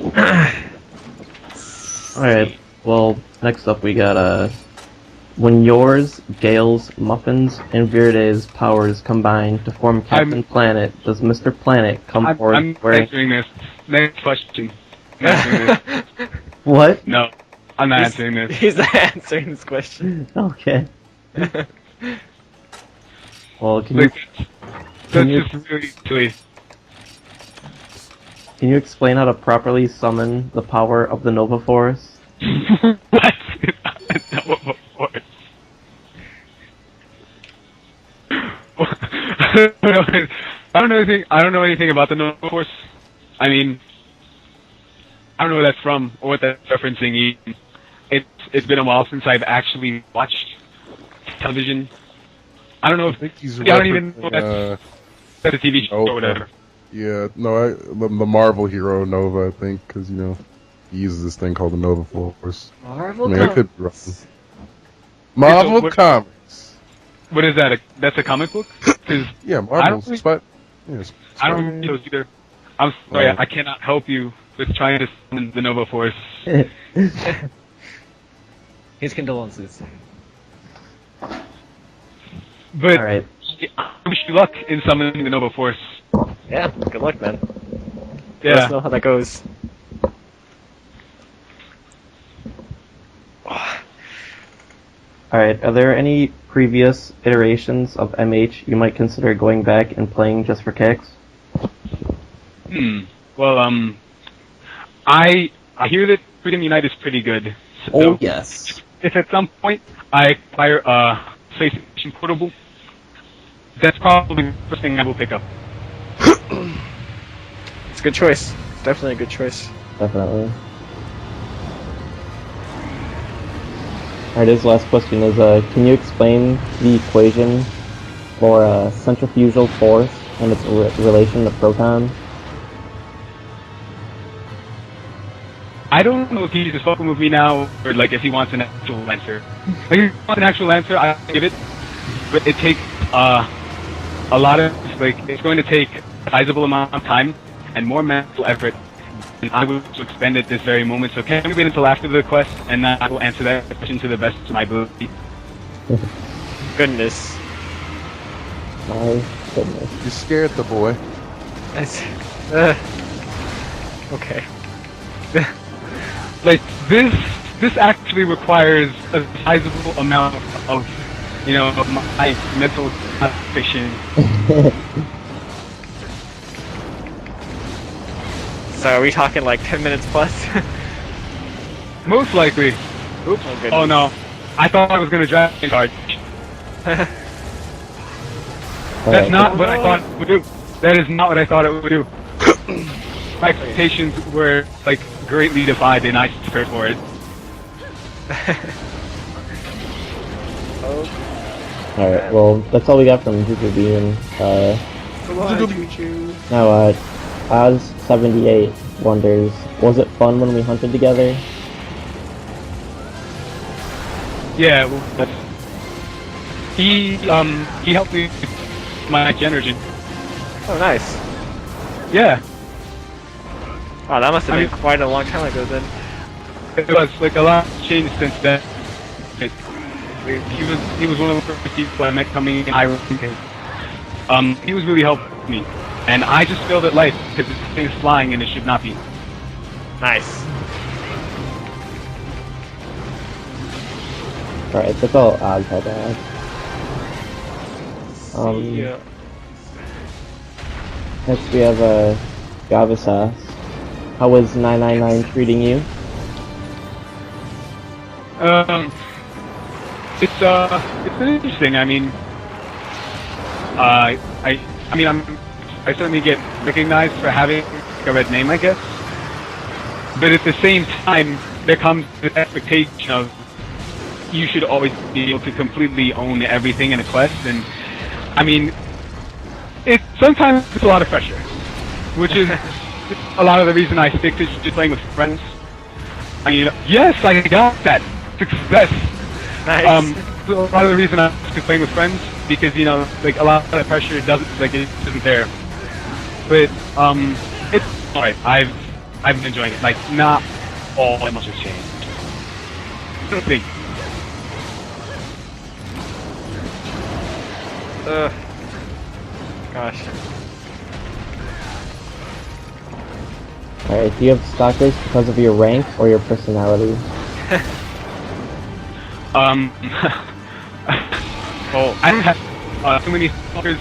Speaker 2: Alright, well, next up we got, when yours, Gale's, Muffin's, and Viride's powers combine to form Captain Planet, does Mr. Planet come forward
Speaker 4: I'm
Speaker 2: wearing...
Speaker 4: answering this. Next question. I'm answering this.
Speaker 2: What?
Speaker 4: No, I'm not answering this.
Speaker 1: He's answering this question.
Speaker 2: Okay. Well, can you,
Speaker 4: Like, that's
Speaker 2: you-
Speaker 4: just really silly.
Speaker 2: can you explain how to properly summon the power of the Nova Force?
Speaker 4: What? I don't know anything. I don't know anything about the Nova Force. I mean, I don't know where that's from or what that's referencing. It's been a while since I've actually watched television. I don't know
Speaker 3: I
Speaker 4: if
Speaker 3: think he's
Speaker 4: I don't even know
Speaker 3: referencing,
Speaker 4: that's a TV show or
Speaker 3: Nova.
Speaker 4: whatever.
Speaker 3: Yeah, no, the Marvel hero Nova, I think, because he uses this thing called the Nova Force.
Speaker 1: Marvel
Speaker 3: I mean, I could be wrong.
Speaker 1: Comics.
Speaker 3: Marvel
Speaker 4: what-
Speaker 3: Comics.
Speaker 4: What is that? That's a comic book? Because
Speaker 3: Yeah,
Speaker 4: I don't
Speaker 3: Marvel's.
Speaker 4: think-
Speaker 3: Yeah,
Speaker 4: I don't read those either. I'm sorry,
Speaker 3: Oh.
Speaker 4: I cannot help you with trying to summon the Nova Force.
Speaker 1: His condolences.
Speaker 4: But
Speaker 2: All right.
Speaker 4: I wish you luck in summoning the Nova Force.
Speaker 1: Yeah, good luck, man. Let
Speaker 4: Yeah.
Speaker 1: us know how that goes.
Speaker 2: All right. Are there any previous iterations of MH you might consider going back and playing just for kicks?
Speaker 4: Well, I hear that Freedom Unite is pretty good. So
Speaker 2: Oh yes.
Speaker 4: if at some point I acquire a PlayStation Portable, that's probably the first thing I will pick up.
Speaker 1: It's a good choice. It's definitely a good choice.
Speaker 2: Definitely. Alright, his last question is, can you explain the equation for centrifugal force and its relation to protons?
Speaker 4: I don't know if he's just fucking with me now, or like if he wants an actual answer. Like if he wants an actual answer, I'll give it. But it takes a lot of it's going to take a sizable amount of time and more mental effort than I would to expend at this very moment. So can we wait until after the quest, and I will answer that question to the best of my ability.
Speaker 1: Goodness.
Speaker 2: My goodness.
Speaker 3: You scared the boy.
Speaker 1: That's, okay.
Speaker 4: Like this actually requires a sizable amount of of my mental concentration.
Speaker 1: So are we talking like 10 minutes plus?
Speaker 4: Most likely. Oops.
Speaker 1: Oh, goodness.
Speaker 4: Oh no. I thought I was gonna draft a card. That's
Speaker 2: Alright.
Speaker 4: not what I thought it would do. That is not what I thought it would do. My expectations were like greatly defied, and I prepared for it.
Speaker 2: Alright, well, that's all we got from Jupiter Bean. Now, Oz78 wonders, was it fun when we hunted together?
Speaker 4: Yeah. Well, he helped me with my generation.
Speaker 1: Oh, nice.
Speaker 4: Yeah.
Speaker 1: Wow, that must have
Speaker 4: I
Speaker 1: been
Speaker 4: mean-
Speaker 1: quite a long time ago then.
Speaker 4: It was like a lot changed since then. He was one of the first people I met coming in Ireland. He was really helping me, and I just failed at life because this thing is flying and it should not be.
Speaker 1: Nice.
Speaker 2: Alright, that's all Oz had to ask.
Speaker 1: Yeah.
Speaker 2: Next we have Gavasas. How was 999 treating you?
Speaker 4: It's been interesting. I mean, I certainly get recognized for having a red name, I guess. But at the same time, there comes the expectation of you should always be able to completely own everything in a quest, and I mean, sometimes it's a lot of pressure, which is a lot of the reason I stick to just playing with friends. I mean, yes, I got that success.
Speaker 1: Nice.
Speaker 4: So a lot of the reason I stick to playing with friends because like a lot of the pressure isn't there. But it's alright. I've been enjoying it. Like not all that much has changed. I don't think.
Speaker 1: Gosh.
Speaker 2: Alright, do you have stalkers because of your rank or your personality?
Speaker 4: Oh, I don't have too many stalkers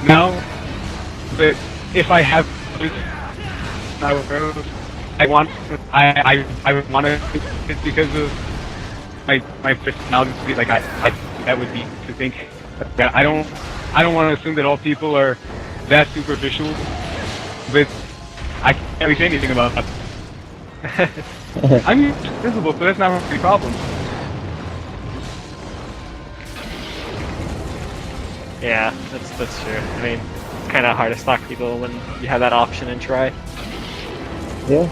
Speaker 4: now, but if I have, I want to. It's because of my personality. Like that would be to think. I don't I don't want to assume that all people are that superficial, but I can't really say anything about that. I mean, it's visible, so that's not really a problem.
Speaker 1: Yeah, that's true. I mean, it's kind of hard to stalk people when you have that option and try.
Speaker 2: Yeah.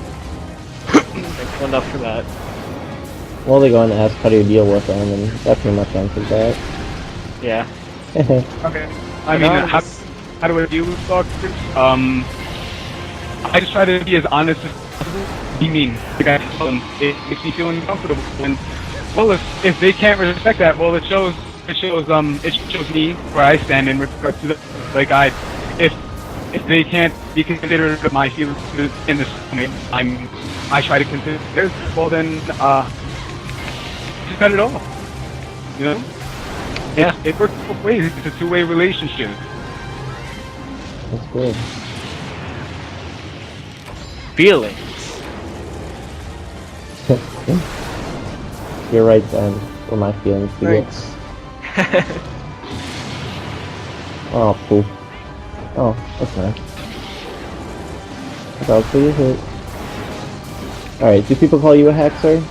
Speaker 1: Like, enough for that.
Speaker 2: Well, they go and ask how do you deal with them, and that pretty much answers that.
Speaker 1: Yeah.
Speaker 4: Okay. I mean, how do I deal with stalkers? I just try to be as honest as possible. Be mean. Like I tell them, it makes me feel uncomfortable. And well, if they can't respect that, well, it shows me where I stand in regards to the, like if they can't be considerate of my feelings in this moment, I try to consider theirs. Well, then just cut it off. You know?
Speaker 1: Yeah.
Speaker 4: It works both ways. It's a two-way relationship.
Speaker 2: That's good.
Speaker 1: Feelings.
Speaker 2: You're right, then. Where my feelings begin.
Speaker 3: Thanks.
Speaker 2: Oh, poop. Oh, that's nice. That's all you hit. Alright, do people call you a hack, sir?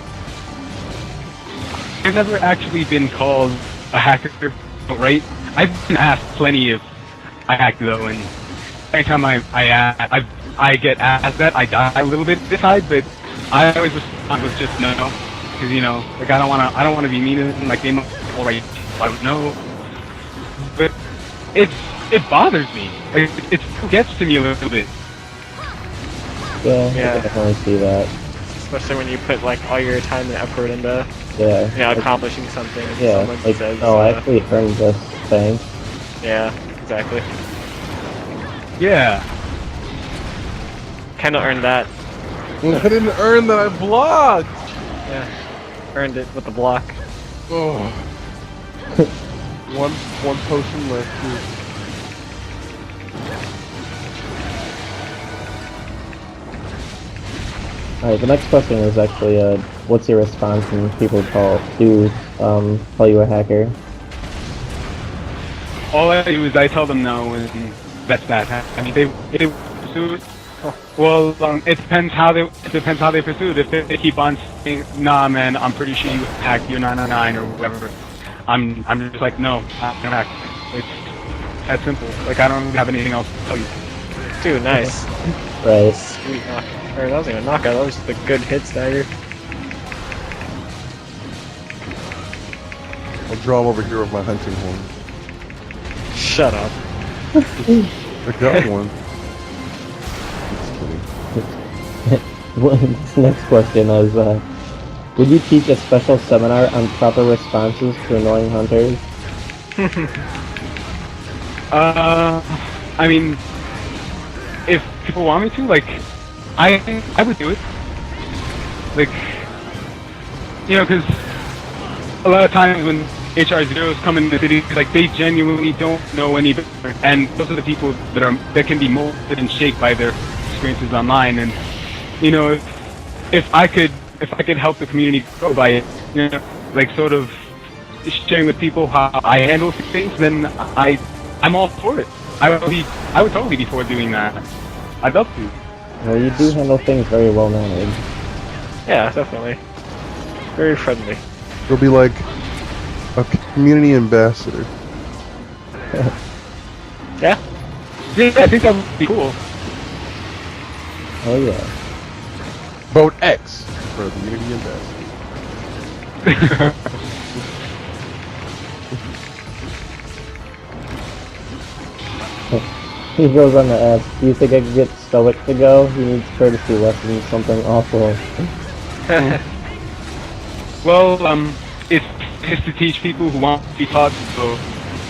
Speaker 4: I've never actually been called a hacker, right? I've been asked plenty if I hack though, and every time I get asked that, I die a little bit inside, but I always respond with just no, because you know, like I don't wanna be mean in my game. Alright, I don't know, but it bothers me. Like, it gets to me a little bit.
Speaker 2: Yeah,
Speaker 1: Yeah.
Speaker 2: I can definitely see that.
Speaker 1: Especially when you put like all your time and effort into
Speaker 2: Yeah.
Speaker 1: accomplishing something. And
Speaker 2: Yeah,
Speaker 1: someone
Speaker 2: like,
Speaker 1: says,
Speaker 2: oh, I actually earned this thing.
Speaker 1: yeah, exactly.
Speaker 4: Yeah.
Speaker 1: Kinda earned that.
Speaker 3: I didn't earn that. I blocked.
Speaker 1: Yeah. Earned it with the block.
Speaker 3: Oh. one potion left. Too.
Speaker 2: Alright, the next question is actually, what's your response when people call you a hacker?
Speaker 4: All I do is I tell them no, and that's that. I mean, they pursue it. Well, it depends how they pursue it. If they keep on saying, "Nah, man, I'm pretty sure you hacked your 999 or whatever," I'm just like, "No, I'm gonna hack." It's that simple. Like I don't have anything else to tell you.
Speaker 1: Dude, nice.
Speaker 2: Right.
Speaker 1: Sweet knock. Or that wasn't even a knockout, that was just a good hit stagger.
Speaker 3: I'll draw him over here with my hunting horn.
Speaker 1: Shut up.
Speaker 3: I got one. Just kidding.
Speaker 2: Well, this next question is, would you teach a special seminar on proper responses to annoying hunters?
Speaker 4: I mean, if people want me to, like, I would do it. Like, you know, because a lot of times when HR zeros come in the city, like they genuinely don't know any better, and those are the people that can be molded and shaped by their experiences online. And you know, if I could help the community grow by, you know, like sort of sharing with people how I handle things, then I'm all for it. I would totally be for doing that. I'd love to.
Speaker 2: Well, you do handle things very well mannered.
Speaker 1: Yeah, definitely. Very friendly.
Speaker 3: It'll be like a community ambassador.
Speaker 1: Yeah?
Speaker 4: Yeah, I think that would be cool.
Speaker 2: Oh yeah.
Speaker 3: Vote X for the community ambassador.
Speaker 2: He goes on to ask, do you think I could get Stoic to go? He needs courtesy lessons, something awful.
Speaker 4: Well, it's to teach people who want to be taught. So,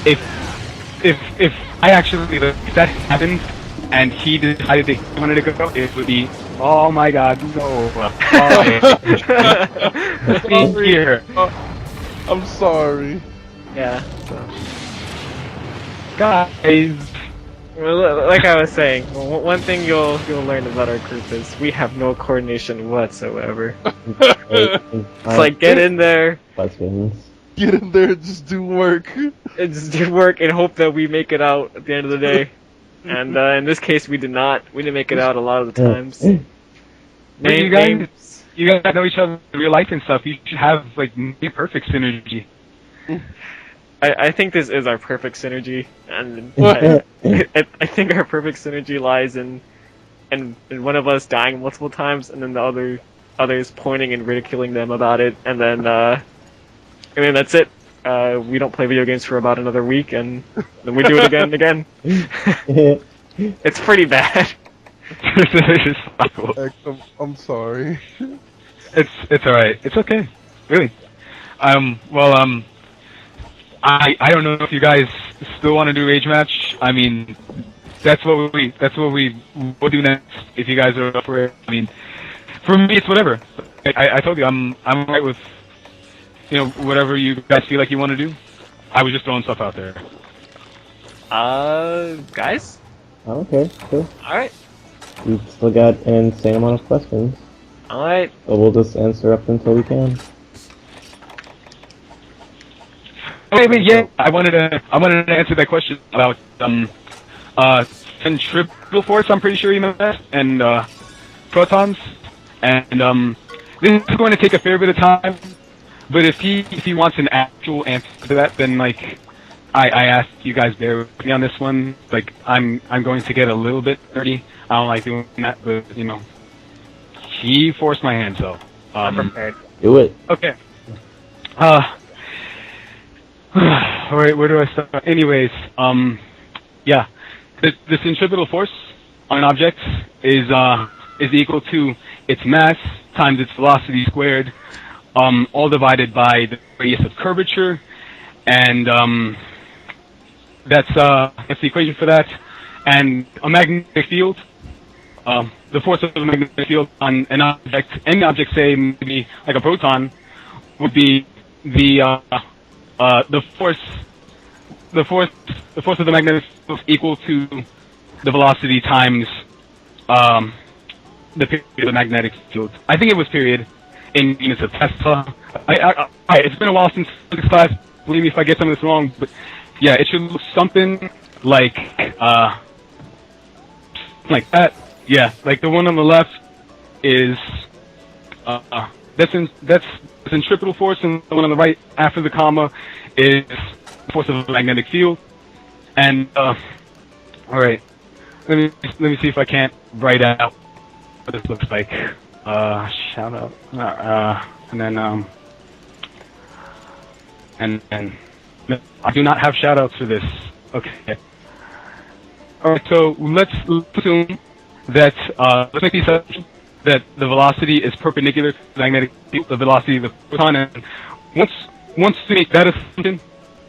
Speaker 4: if I actually if that happened and he decided that he wanted to go, it would be, oh my God, no! Be here.
Speaker 3: I'm sorry.
Speaker 1: Yeah, so.
Speaker 4: Guys.
Speaker 1: Well, like I was saying, one thing you'll learn about our group is we have no coordination whatsoever. It's like get in there,
Speaker 2: Lesbians.
Speaker 5: Get in there and just do work.
Speaker 1: And just do work and hope that we make it out at the end of the day. And in this case, we did not. We didn't make it out a lot of the times.
Speaker 4: But you guys know each other in real life and stuff. You should have like near perfect synergy.
Speaker 1: I think this is our perfect synergy, and I think our perfect synergy lies in one of us dying multiple times, and then the others pointing and ridiculing them about it, and then that's it. We don't play video games for about another week, and then we do it again and again. It's pretty bad.
Speaker 5: X, I'm sorry.
Speaker 4: It's alright. It's okay. Really. I don't know if you guys still want to do Rage Match. I mean, that's what we will do next if you guys are up for it. I mean, for me it's whatever. I told you I'm right with whatever you guys feel like you want to do. I was just throwing stuff out there.
Speaker 1: Guys?
Speaker 2: Okay, cool.
Speaker 1: Alright.
Speaker 2: We've still got an insane amount of questions.
Speaker 1: Alright.
Speaker 2: So we'll just answer up until we can.
Speaker 4: Okay, yeah, I wanted to answer that question about centripetal force. I'm pretty sure you meant that, and protons, and this is going to take a fair bit of time. But if he wants an actual answer to that, then like I ask you guys bear with me on this one. Like I'm going to get a little bit nerdy. I don't like doing that, but he forced my hand, so
Speaker 1: I'm prepared.
Speaker 2: Do it.
Speaker 4: Okay. Alright, where do I start? Anyways, yeah. The centripetal force on an object is equal to its mass times its velocity squared, all divided by the radius of curvature, and that's the equation for that. And a magnetic field, the force of a magnetic field on an object, any object, say maybe like a proton, would be the force of the magnetic field equal to the velocity times the period of the magnetic field. I think it was period in units of Tesla. It's been a while since physics class. Believe me if I get some of this wrong, but yeah, it should look something like that. Yeah, like the one on the left is that's centripetal force, and the one on the right after the comma is the force of the magnetic field. And all right, let me see if I can't write out what this looks like. Shout out, and then and I do not have shout outs for this. Okay. All right, so let's assume that let's make the assumption that the velocity is perpendicular to the magnetic field, the velocity of the proton, and once we make that assumption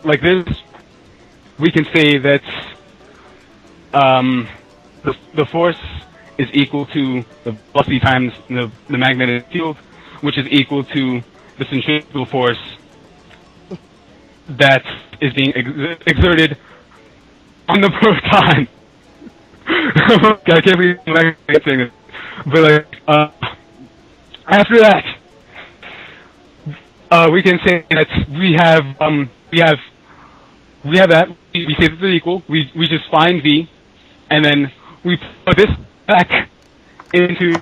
Speaker 4: like this, we can say that the force is equal to the velocity times the magnetic field, which is equal to the centripetal force that is being exerted on the proton. I can't believe I'm saying this. But like, after that, we can say that we have that. We say that they're equal. We just find v, and then we put this back into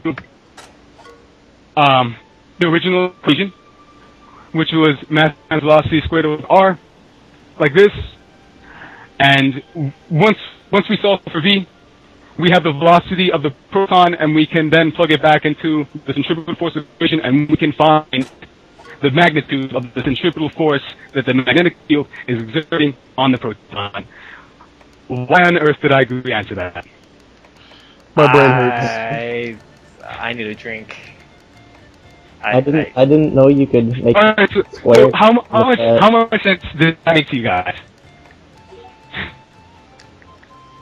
Speaker 4: the original equation, which was mass times velocity squared over r, like this. And once we solve for v, we have the velocity of the proton, and we can then plug it back into the centripetal force equation, and we can find the magnitude of the centripetal force that the magnetic field is exerting on the proton. Why on earth did I agree to answer that?
Speaker 5: My brain hurts.
Speaker 1: I need a drink.
Speaker 2: I didn't know you could make
Speaker 4: Alright, so
Speaker 2: square.
Speaker 4: how much sense did that make to you guys?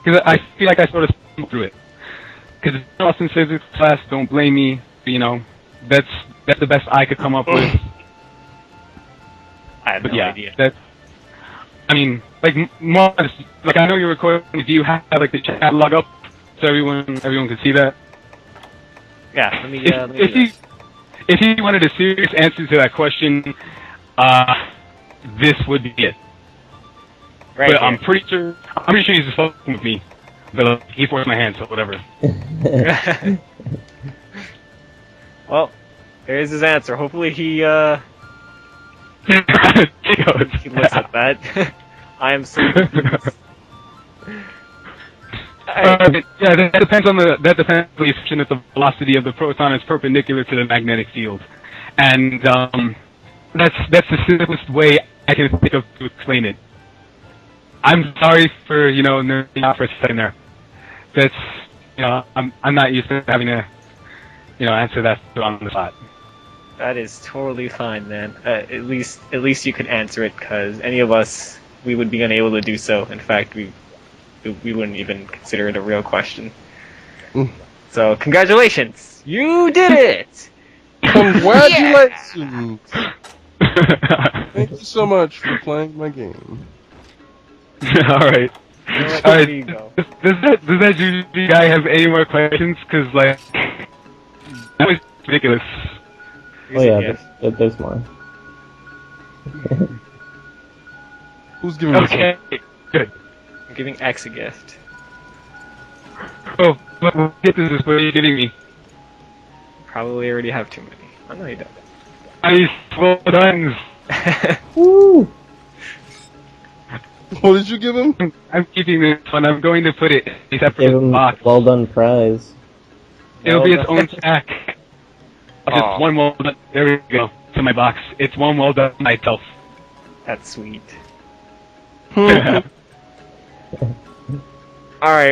Speaker 4: Because I feel like I sort of stumbled through it. Because it's lost in physics class, don't blame me. That's the best I could come up with.
Speaker 1: I have no idea.
Speaker 4: I mean, like, more, like, I know you're recording. Do you have like the chat log up so everyone can see that?
Speaker 1: Yeah, let me do that.
Speaker 4: If you wanted a serious answer to that question, this would be it.
Speaker 1: Right.
Speaker 4: But I'm pretty sure he's just fucking with me. But he forced my hand, so whatever.
Speaker 1: Well, there's his answer. Hopefully he
Speaker 4: He goes,
Speaker 1: he looks at that. I am so confused.
Speaker 4: yeah, that depends on the assumption that the velocity of the proton is perpendicular to the magnetic field, and that's the simplest way I can think of to explain it. I'm sorry for nerding out for a second there. That's I'm not used to having to answer that on the spot.
Speaker 1: That is totally fine, man. At least you could answer it, because any of us, we would be unable to do so. In fact, we wouldn't even consider it a real question. So, congratulations! You did it!
Speaker 5: Congratulations! Thank you so much for playing my game.
Speaker 4: All right.
Speaker 1: Alright,
Speaker 4: Alright,
Speaker 1: there you go.
Speaker 4: does that Juju guy have any more questions? Because, like, that was ridiculous.
Speaker 2: Oh yeah, there's more.
Speaker 5: Who's giving me
Speaker 4: Okay, good.
Speaker 1: I'm giving X a gift.
Speaker 4: Oh, what gift is this? What are you giving me?
Speaker 1: Probably already have too many. Oh, no, you don't.
Speaker 4: Nice, well done.
Speaker 2: Woo!
Speaker 5: What did you give him?
Speaker 4: I'm keeping this one. I'm going to put it in a
Speaker 2: Give
Speaker 4: separate
Speaker 2: him
Speaker 4: box.
Speaker 2: well done prize.
Speaker 4: It'll be its
Speaker 1: Well
Speaker 4: own stack. Of
Speaker 1: Aw.
Speaker 4: just one well done. There we go. To my box. It's one well done myself.
Speaker 1: That's sweet. Alright,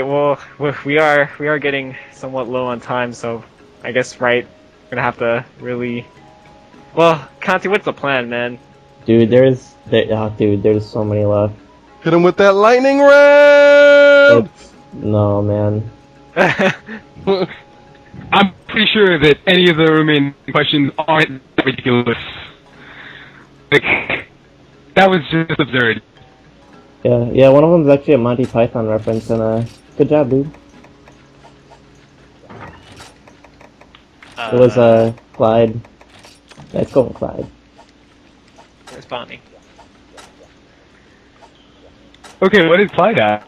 Speaker 1: well, we are getting somewhat low on time, so I guess, right, we're gonna have to really... Well, Conti, what's the plan, man?
Speaker 2: Dude, there's so many left.
Speaker 5: Hit him with that lightning round!
Speaker 2: No, man.
Speaker 4: I'm pretty sure that any of the remaining questions aren't ridiculous. Like, that was just absurd.
Speaker 2: Yeah, one of them's actually a Monty Python reference, and good job, dude. It was Clyde. Let's go with Clyde.
Speaker 1: Where's Bonnie?
Speaker 4: Okay, what did Clyde ask?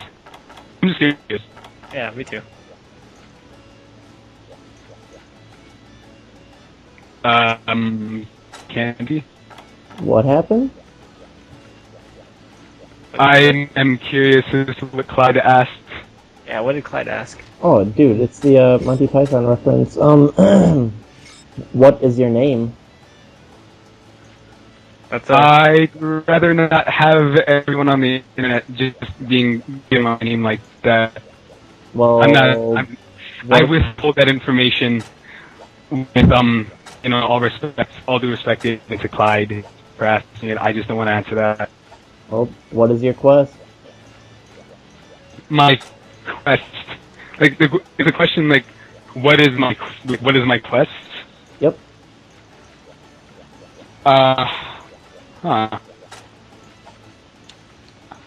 Speaker 4: I'm just curious.
Speaker 1: Yeah, me too.
Speaker 4: Candy?
Speaker 2: What happened?
Speaker 4: I am curious as to what Clyde asked.
Speaker 1: Yeah, what did Clyde ask?
Speaker 2: Oh, dude, it's the Monty Python reference. What is your name?
Speaker 1: That's
Speaker 4: I'd rather not have everyone on the internet just being given my name like that.
Speaker 2: Well,
Speaker 4: I withhold that information with all due respect to Clyde for asking it. I just don't want to answer that.
Speaker 2: well, what is your quest?
Speaker 4: My quest, like the question, like what is my quest?
Speaker 2: Yep.
Speaker 4: I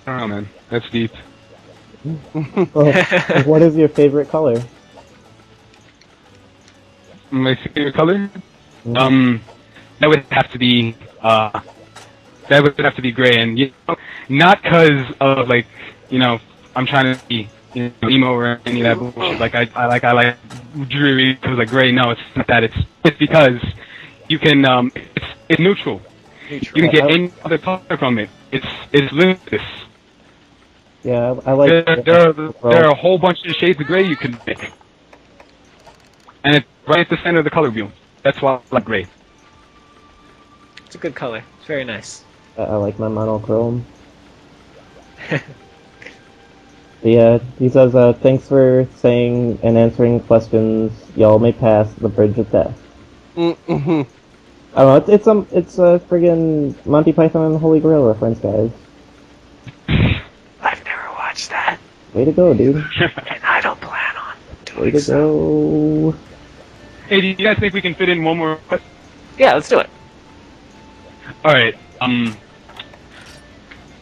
Speaker 4: don't know, man. That's deep.
Speaker 2: Well, what is your favorite color?
Speaker 4: My favorite color? That would have to be gray, and not because of I'm trying to be emo or any of that bullshit. Like I like dreary because like gray. No, it's not that. It's because you can it's neutral. You can get any other color from it. It's limitless.
Speaker 2: Yeah, I like.
Speaker 4: There are a whole bunch of shades of gray you can pick, and it's right at the center of the color wheel. That's why I like gray.
Speaker 1: It's a good color. It's very nice.
Speaker 2: I like my monochrome. But yeah, he says, thanks for saying and answering questions. Y'all may pass the bridge of death.
Speaker 5: Mm-hmm.
Speaker 2: I don't know, it's a friggin' Monty Python and the Holy Grail reference, guys.
Speaker 1: I've never watched that,
Speaker 2: Way to go, dude.
Speaker 1: and I don't plan on
Speaker 2: Way
Speaker 1: doing
Speaker 2: to
Speaker 1: so.
Speaker 2: go.
Speaker 4: Hey, do you guys think we can fit in one more question?
Speaker 1: Yeah, let's do it.
Speaker 4: All right.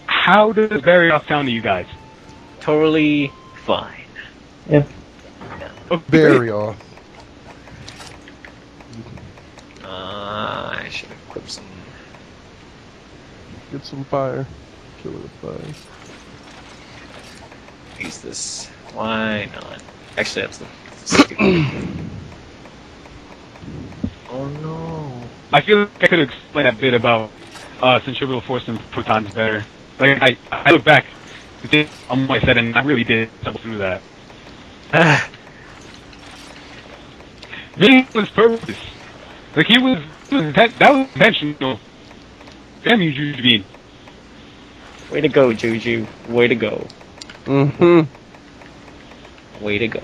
Speaker 4: How does Barrioff sound to you guys?
Speaker 1: Totally fine.
Speaker 2: Yeah.
Speaker 4: Okay.
Speaker 5: Very off.
Speaker 1: I should have clipped some.
Speaker 5: Get some fire. Kill it with fire.
Speaker 1: Use this. Why not? Actually, that's the stupid. Oh no.
Speaker 4: I feel like I could explain that bit about centrifugal force and protons better. Like I look back on what I said, and I really did stumble through that. Really was purpose. Like that was intentional. Damn you, Juju Bean.
Speaker 1: Way to go, Juju. Way to go.
Speaker 5: Mm-hmm.
Speaker 1: Way to go.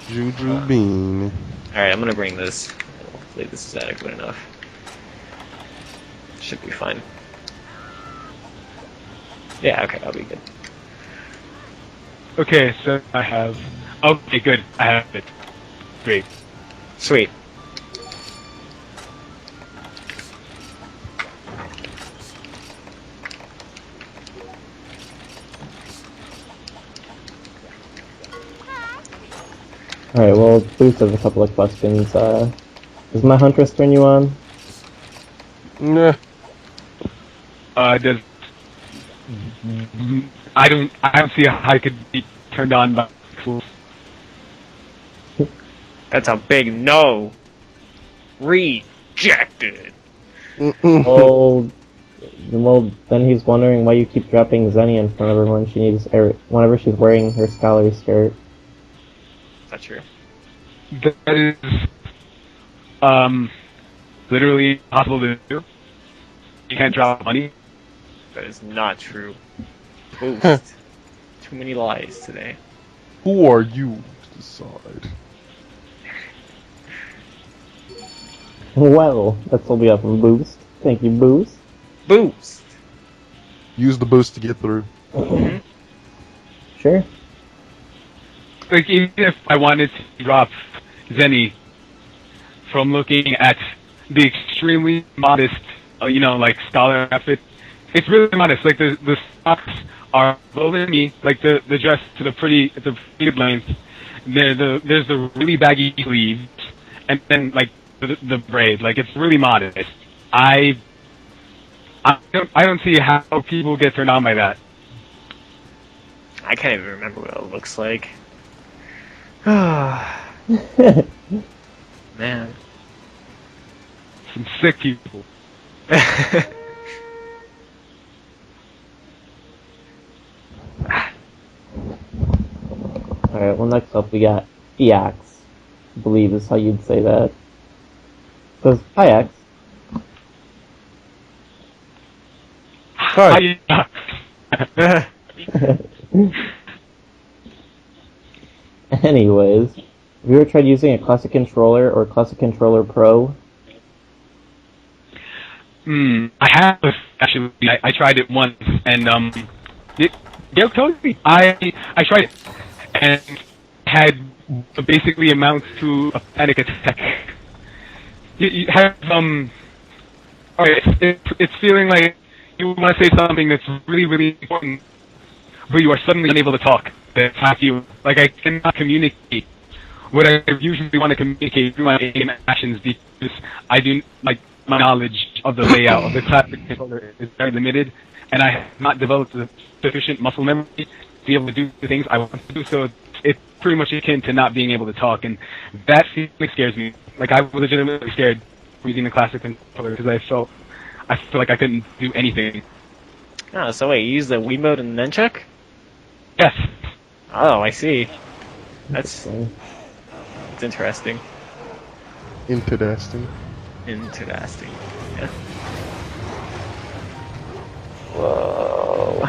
Speaker 5: Juju Bean.
Speaker 1: Alright, I'm gonna bring this. Hopefully this is adequate enough. Should be fine. Yeah, okay, I'll be good.
Speaker 4: Okay, so I have. Okay, good. I have it. Great.
Speaker 1: Sweet.
Speaker 2: Alright, well, Boost has a couple of questions. Does my Huntress turn you on?
Speaker 5: Nah.
Speaker 4: Does I don't see how I could be turned on by fools.
Speaker 1: That's a big no. Rejected.
Speaker 2: Well, then he's wondering why you keep dropping Zenny in front of her when she needs, whenever she's wearing her scholarly skirt.
Speaker 1: Is that true?
Speaker 4: That is literally impossible to do. You can't drop money.
Speaker 1: That is not true. Boost. Too many lies today.
Speaker 5: Who are you to decide?
Speaker 2: Well, that's all we got from Boost. Thank you, Boost.
Speaker 1: Boost!
Speaker 5: Use the boost to get through.
Speaker 2: Sure.
Speaker 4: Like, even if I wanted to drop Zenny from looking at the extremely modest, like, scholar outfit, it's really modest. Like, the socks are lower than me, like, the dress to the pretty good length. There's the really baggy sleeves, and then, like, the braid. Like, it's really modest. I don't see how people get turned on by that.
Speaker 1: I can't even remember what it looks like. Man.
Speaker 4: Some sick people.
Speaker 2: Alright, well, next up we got Eax. I believe is how you'd say that. Says, hi, Ax.
Speaker 5: Hi.
Speaker 2: Anyways, have you ever tried using a classic controller or classic controller pro?
Speaker 4: I have actually. I tried it once, and totally. I tried it, and had basically amounts to a panic attack. You have alright, it's feeling like you want to say something that's really, really important, but you are suddenly unable to talk. That's half you. Like, I cannot communicate what I usually want to communicate through my aim actions because I do, like, my knowledge of the layout of the classic controller is very limited, and I have not developed the sufficient muscle memory to be able to do the things I want to do, so it's pretty much akin to not being able to talk, and that feeling scares me. Like, I was legitimately scared using the classic controller because I feel like I couldn't do anything.
Speaker 1: Oh, so wait, you use the Wiimote and the nunchuck?
Speaker 4: Yes.
Speaker 1: Oh, I see. That's interesting.
Speaker 5: Interesting.
Speaker 1: Interesting. Yeah. Whoa.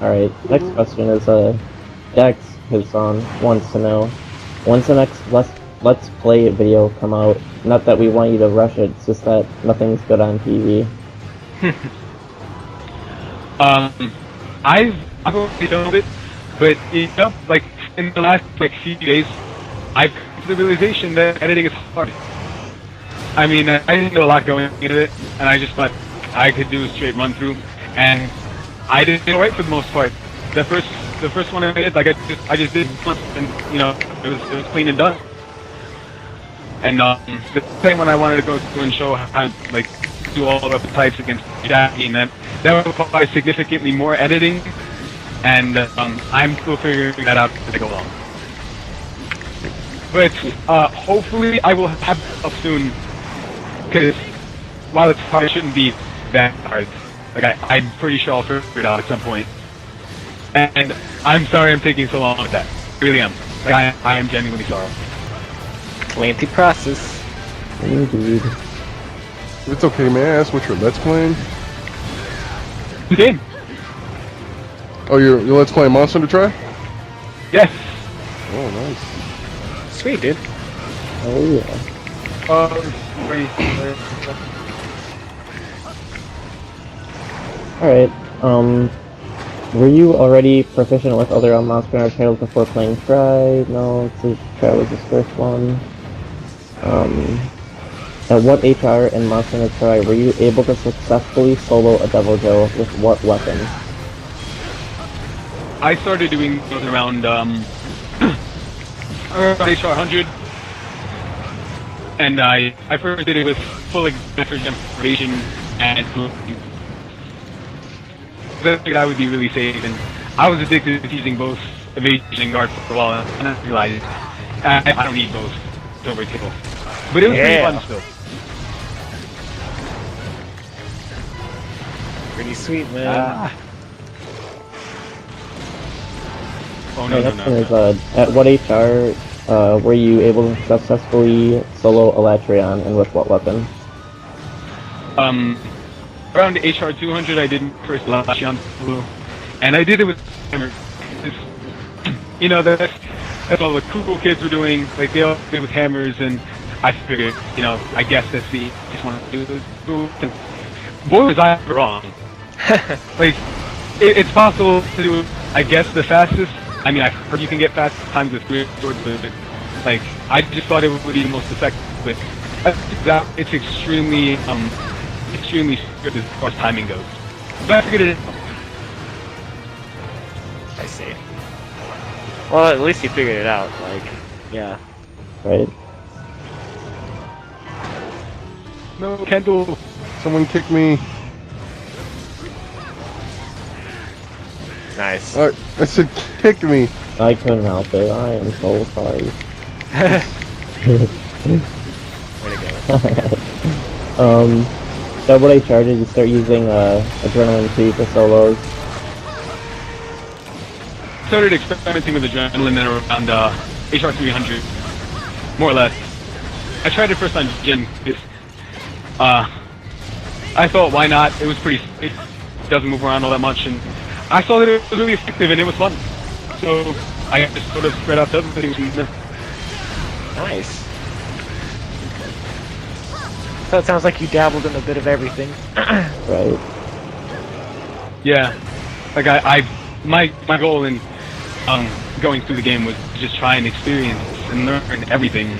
Speaker 2: Alright, next question is, Dex, his son, wants to know, when's the next Let's Play video come out? Not that we want you to rush it, it's just that nothing's good on TV.
Speaker 4: I've already filmed it, but like in the last few days, I've come to the realization that editing is hard. I mean, I didn't know a lot going into it, and I just thought I could do a straight run through, and I did alright for the most part. The first one I did, like I just did once, and it was clean and done. And the second one I wanted to go through and show how like do all of the types against Jackie, and that would require significantly more editing, and I'm still figuring that out as I go along. But hopefully I will have it up soon, because while it's hard, it shouldn't be that hard. Like I'm pretty sure I'll figure it out at some point. And I'm sorry I'm taking so long with that. I really am. Like I am genuinely sorry.
Speaker 1: Lengthy process.
Speaker 2: Indeed.
Speaker 5: It's okay, may I ask what you're Let's playing?
Speaker 4: The game.
Speaker 5: Oh, you're Let's playing Monster to Try?
Speaker 4: Yes.
Speaker 5: Oh, nice.
Speaker 1: Sweet, dude.
Speaker 2: Oh yeah. Alright, were you already proficient with other Monster Hunter titles before playing Try? No, Try was his first one. At what HR in Monster Hunter Try were you able to successfully solo a Devil Joe with what weapon?
Speaker 4: I started doing those around HR 100, and I first did it with full adventure information and I figured I would be really safe, and I was addicted to using both evasion and guard for a while, and I realized I don't need both to overkill. But it was pretty fun still.
Speaker 1: Pretty sweet, man.
Speaker 4: Oh
Speaker 2: My
Speaker 4: no,
Speaker 2: next
Speaker 4: no,
Speaker 2: one
Speaker 4: no.
Speaker 2: is, at what HR were you able to successfully solo Elatrion, and with what weapon?
Speaker 4: Around HR 200 I did first Elatrion blue, and I did it with hammer. You know, that's all the cool kids were doing, like they all did with hammers, and I figured, you know, I guess that's the easiest one to do this. And boy was I wrong. Like, it's possible to do, I guess, the fastest. I mean, I've heard you can get fast times with great swords, but like, I just thought it would be the most effective. But it's extremely strict as far as timing goes. But I figured it.
Speaker 1: I see. Well, at least you figured it out. Like, yeah.
Speaker 2: Right?
Speaker 4: No, Kendall.
Speaker 5: Someone kick me.
Speaker 1: Nice.
Speaker 5: I said kick me.
Speaker 2: I couldn't help it. I am so sorry.
Speaker 1: Way to go.
Speaker 2: So what I charge is you start using Adrenaline 2 for solos.
Speaker 4: Started experimenting with adrenaline around HR 300, more or less. I tried it first on Jin because I thought, why not? It was pretty safe. It doesn't move around all that much, and I saw that it was really effective and it was fun. So I just sort of spread out to other things from there.
Speaker 1: Nice. So it sounds like you dabbled in a bit of everything.
Speaker 2: Right.
Speaker 4: Yeah, like my goal in going through the game was to just try and experience and learn everything.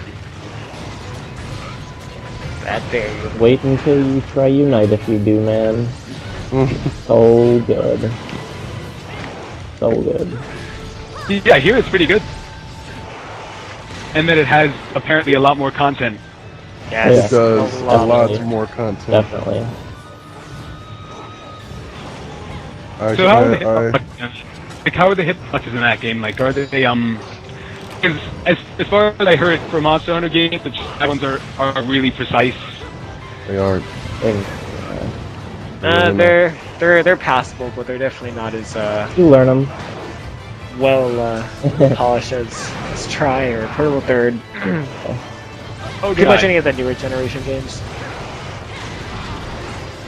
Speaker 1: That there you go.
Speaker 2: Wait until you try Unite if you do, man. So good. So good.
Speaker 4: Yeah, I hear it's pretty good, and that it has apparently a lot more content.
Speaker 1: Yes.
Speaker 5: It does a lot
Speaker 2: Definitely.
Speaker 5: more content.
Speaker 2: Definitely.
Speaker 4: So how are the how are the hitboxes in that game? Like, are they because as far as I heard for Monster Hunter games, the that ones are really precise.
Speaker 5: They aren't.
Speaker 1: They're passable, but they're definitely not as
Speaker 2: You learn them.
Speaker 1: well polished as Try or Portable Third.
Speaker 4: Oh,
Speaker 1: Pretty much any of the newer generation games.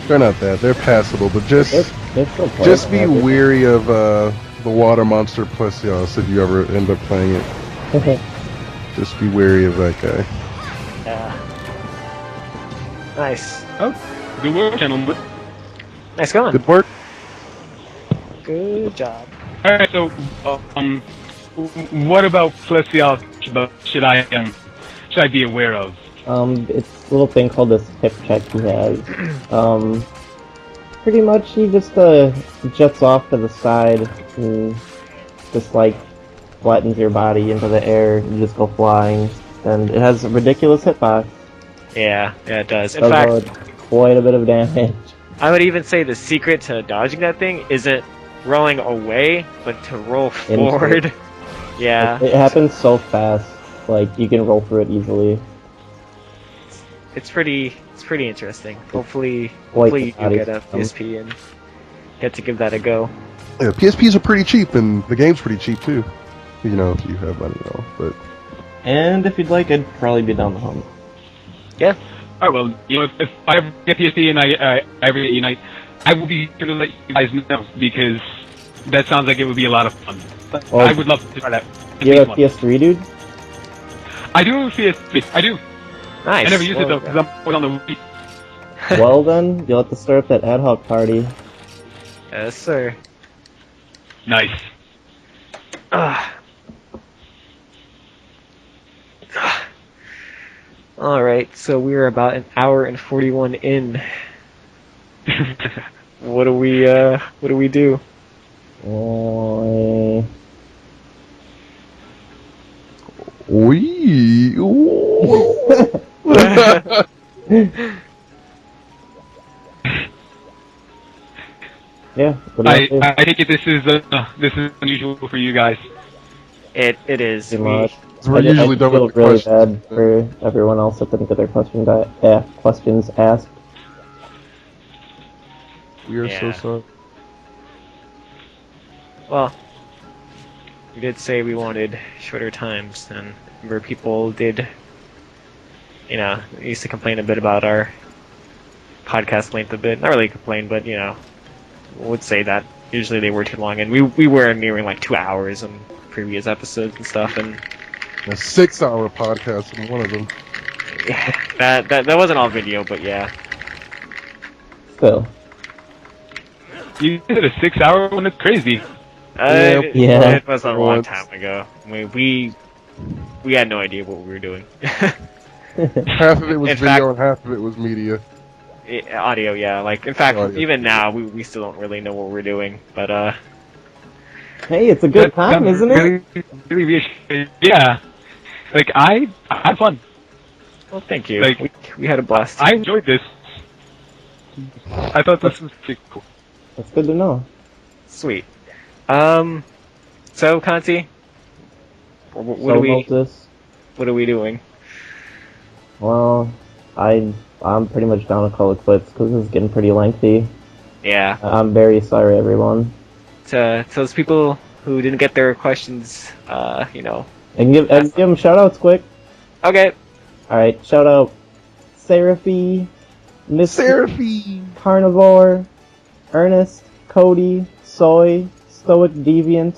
Speaker 5: They're not that. They're passable, but just
Speaker 2: They're still playable.
Speaker 5: just be weary of the water monster Plesios if you ever end up playing it. Just be wary of that guy.
Speaker 1: Yeah. Nice.
Speaker 4: Oh, good work, gentlemen.
Speaker 1: Nice going.
Speaker 5: Good work.
Speaker 1: Good job.
Speaker 4: All right, so what about Plesios should I be aware of?
Speaker 2: It's a little thing called this hip check he has. Pretty much he just jets off to the side and just like flattens your body into the air. You just go flying. and it has a ridiculous hitbox.
Speaker 1: Yeah, it does. In
Speaker 2: Does
Speaker 1: fact,
Speaker 2: quite a bit of damage.
Speaker 1: I would even say the secret to dodging that thing isn't rolling away, but to roll forward. Yeah.
Speaker 2: It happens so fast. Like, you can roll through it easily.
Speaker 1: It's pretty interesting. Hopefully
Speaker 2: Quite
Speaker 1: you
Speaker 2: the
Speaker 1: get a PSP and get to give that a go.
Speaker 5: Yeah, PSPs are pretty cheap, and the game's pretty cheap too. You know, if you have money, though. But
Speaker 2: And if you'd like, I'd probably be down the home.
Speaker 1: Yeah.
Speaker 4: Alright, well, you know, if I ever get PSP and I ever get Unite, I will be sure to let you guys know, because that sounds like it would be a lot of fun.
Speaker 2: Well,
Speaker 4: I would love to try that.
Speaker 2: You have a PS3, dude?
Speaker 4: I do have a PSP. I do.
Speaker 1: Nice.
Speaker 4: I never use it though,
Speaker 1: Well,
Speaker 4: because I'm always on the Wii.
Speaker 2: Well then, you'll have to start up that ad hoc party.
Speaker 1: Yes, sir.
Speaker 4: Nice.
Speaker 1: Alright, so we're about an hour and 41 in. What do we do?
Speaker 2: Oh,
Speaker 5: Wee.
Speaker 2: yeah. What do you want to do?
Speaker 4: I take it this is unusual for you guys.
Speaker 1: It is.
Speaker 2: Pretty much.
Speaker 5: We're
Speaker 2: I
Speaker 5: usually done
Speaker 2: feel
Speaker 5: with the
Speaker 2: really
Speaker 5: questions.
Speaker 2: bad for everyone else that didn't get their questions asked.
Speaker 5: We are so
Speaker 1: Yeah.
Speaker 5: sorry.
Speaker 1: Well, we did say we wanted shorter times, and remember people did, used to complain a bit about our podcast length a bit. Not really complain, but, would say that usually they were too long, and we were nearing like 2 hours in previous episodes and stuff, and
Speaker 5: A 6-hour podcast in one of them.
Speaker 1: yeah, that wasn't all video, but yeah.
Speaker 2: Still.
Speaker 4: You did a 6-hour one? That's crazy.
Speaker 2: Yeah.
Speaker 1: It was a long
Speaker 5: Once.
Speaker 1: time ago. I mean, we had no idea what we were doing.
Speaker 5: Half of it was
Speaker 1: In
Speaker 5: video
Speaker 1: fact-
Speaker 5: and half of it was media.
Speaker 1: Audio, yeah. Like, in fact,
Speaker 5: Audio.
Speaker 1: even now, we still don't really know what we're doing. But,
Speaker 2: Hey, it's a good time, isn't it?
Speaker 4: Really reassuring. Yeah. Like, I had fun.
Speaker 1: well, thank you.
Speaker 4: Like-
Speaker 1: we had a blast.
Speaker 4: I enjoyed this. I thought this was pretty cool.
Speaker 2: That's good to know.
Speaker 1: Sweet. So, Conti, what are we doing?
Speaker 2: Well, I'm pretty much down to call it quits because this is getting pretty lengthy.
Speaker 1: Yeah.
Speaker 2: I'm very sorry, everyone.
Speaker 1: To those people who didn't get their questions,
Speaker 2: And give them shout outs quick.
Speaker 1: Okay.
Speaker 2: Alright, shout out Seraphy, Miss
Speaker 5: Seraphy!
Speaker 2: Carnivore, Ernest, Cody, Soy, Stoic Deviant,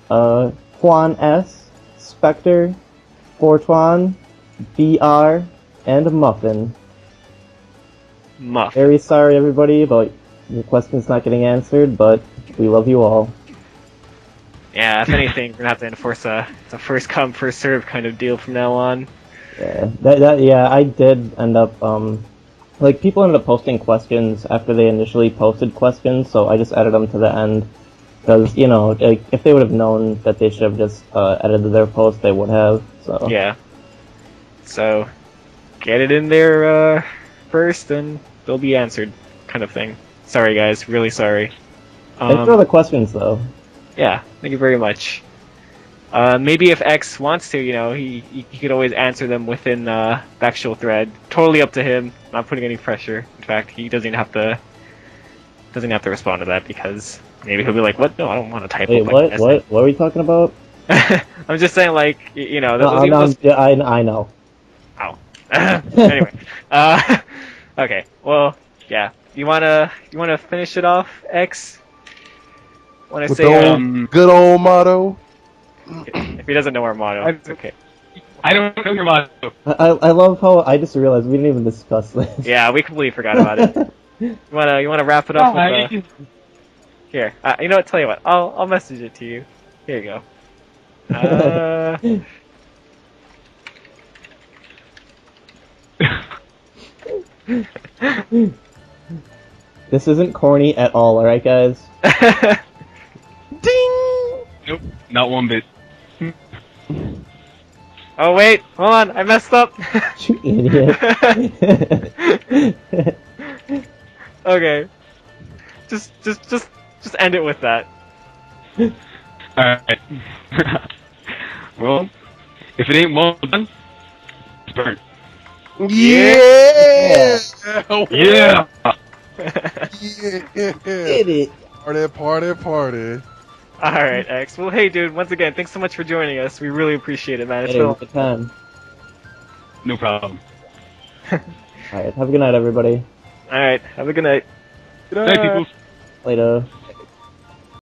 Speaker 2: Juan S, Spectre, Fortwan, BR, and Muffin.
Speaker 1: Muff.
Speaker 2: Very sorry, everybody, about your questions not getting answered, but we love you all.
Speaker 1: Yeah, if anything, we're gonna have to enforce it's a first come, first serve kind of deal from now on.
Speaker 2: Yeah, I did end up, people ended up posting questions after they initially posted questions, so I just added them to the end. Because, if they would have known that they should have just edited their post, they would have, so.
Speaker 1: Yeah. So, get it in there first, and they'll be answered, kind of thing. Sorry, guys. Really sorry.
Speaker 2: Thanks for all the questions, though.
Speaker 1: Yeah, thank you very much. Maybe if X wants to, he could always answer them within the actual thread. Totally up to him. Not putting any pressure. In fact, he doesn't have to respond to that because maybe he'll be like, "What? No, I don't want to type."
Speaker 2: Wait,
Speaker 1: up like
Speaker 2: what? What are we talking about?
Speaker 1: I'm just saying, like,
Speaker 2: I know.
Speaker 1: Ow. Anyway, okay. Well, yeah. You wanna finish it off, X? When I
Speaker 5: With
Speaker 1: say,
Speaker 5: the good old motto.
Speaker 1: if he doesn't know our motto, it's okay.
Speaker 4: I don't know your motto.
Speaker 2: I love how I just realized we didn't even discuss this.
Speaker 1: Yeah, we completely forgot about it. You wanna wrap it up with here? You know what? Tell you what. I'll message it to you. Here you go.
Speaker 2: This isn't corny at all, alright, guys?
Speaker 1: Ding!
Speaker 4: Nope, not one bit.
Speaker 1: Oh wait, hold on, I messed up.
Speaker 2: You idiot.
Speaker 1: Okay. Just end it with that.
Speaker 4: Alright. Well, if it ain't well done, it's burnt.
Speaker 3: Yeah!
Speaker 4: Yeah!
Speaker 3: Yeah!
Speaker 2: Did it.
Speaker 3: Party, party, party.
Speaker 1: Alright, X. Well, hey, dude, once again, thanks so much for joining us. We really appreciate it, man. It's
Speaker 2: It
Speaker 1: been
Speaker 2: was a good time.
Speaker 4: No problem.
Speaker 2: Alright, have a good night, everybody.
Speaker 1: Alright, have a good night.
Speaker 4: Thank you.
Speaker 2: Later.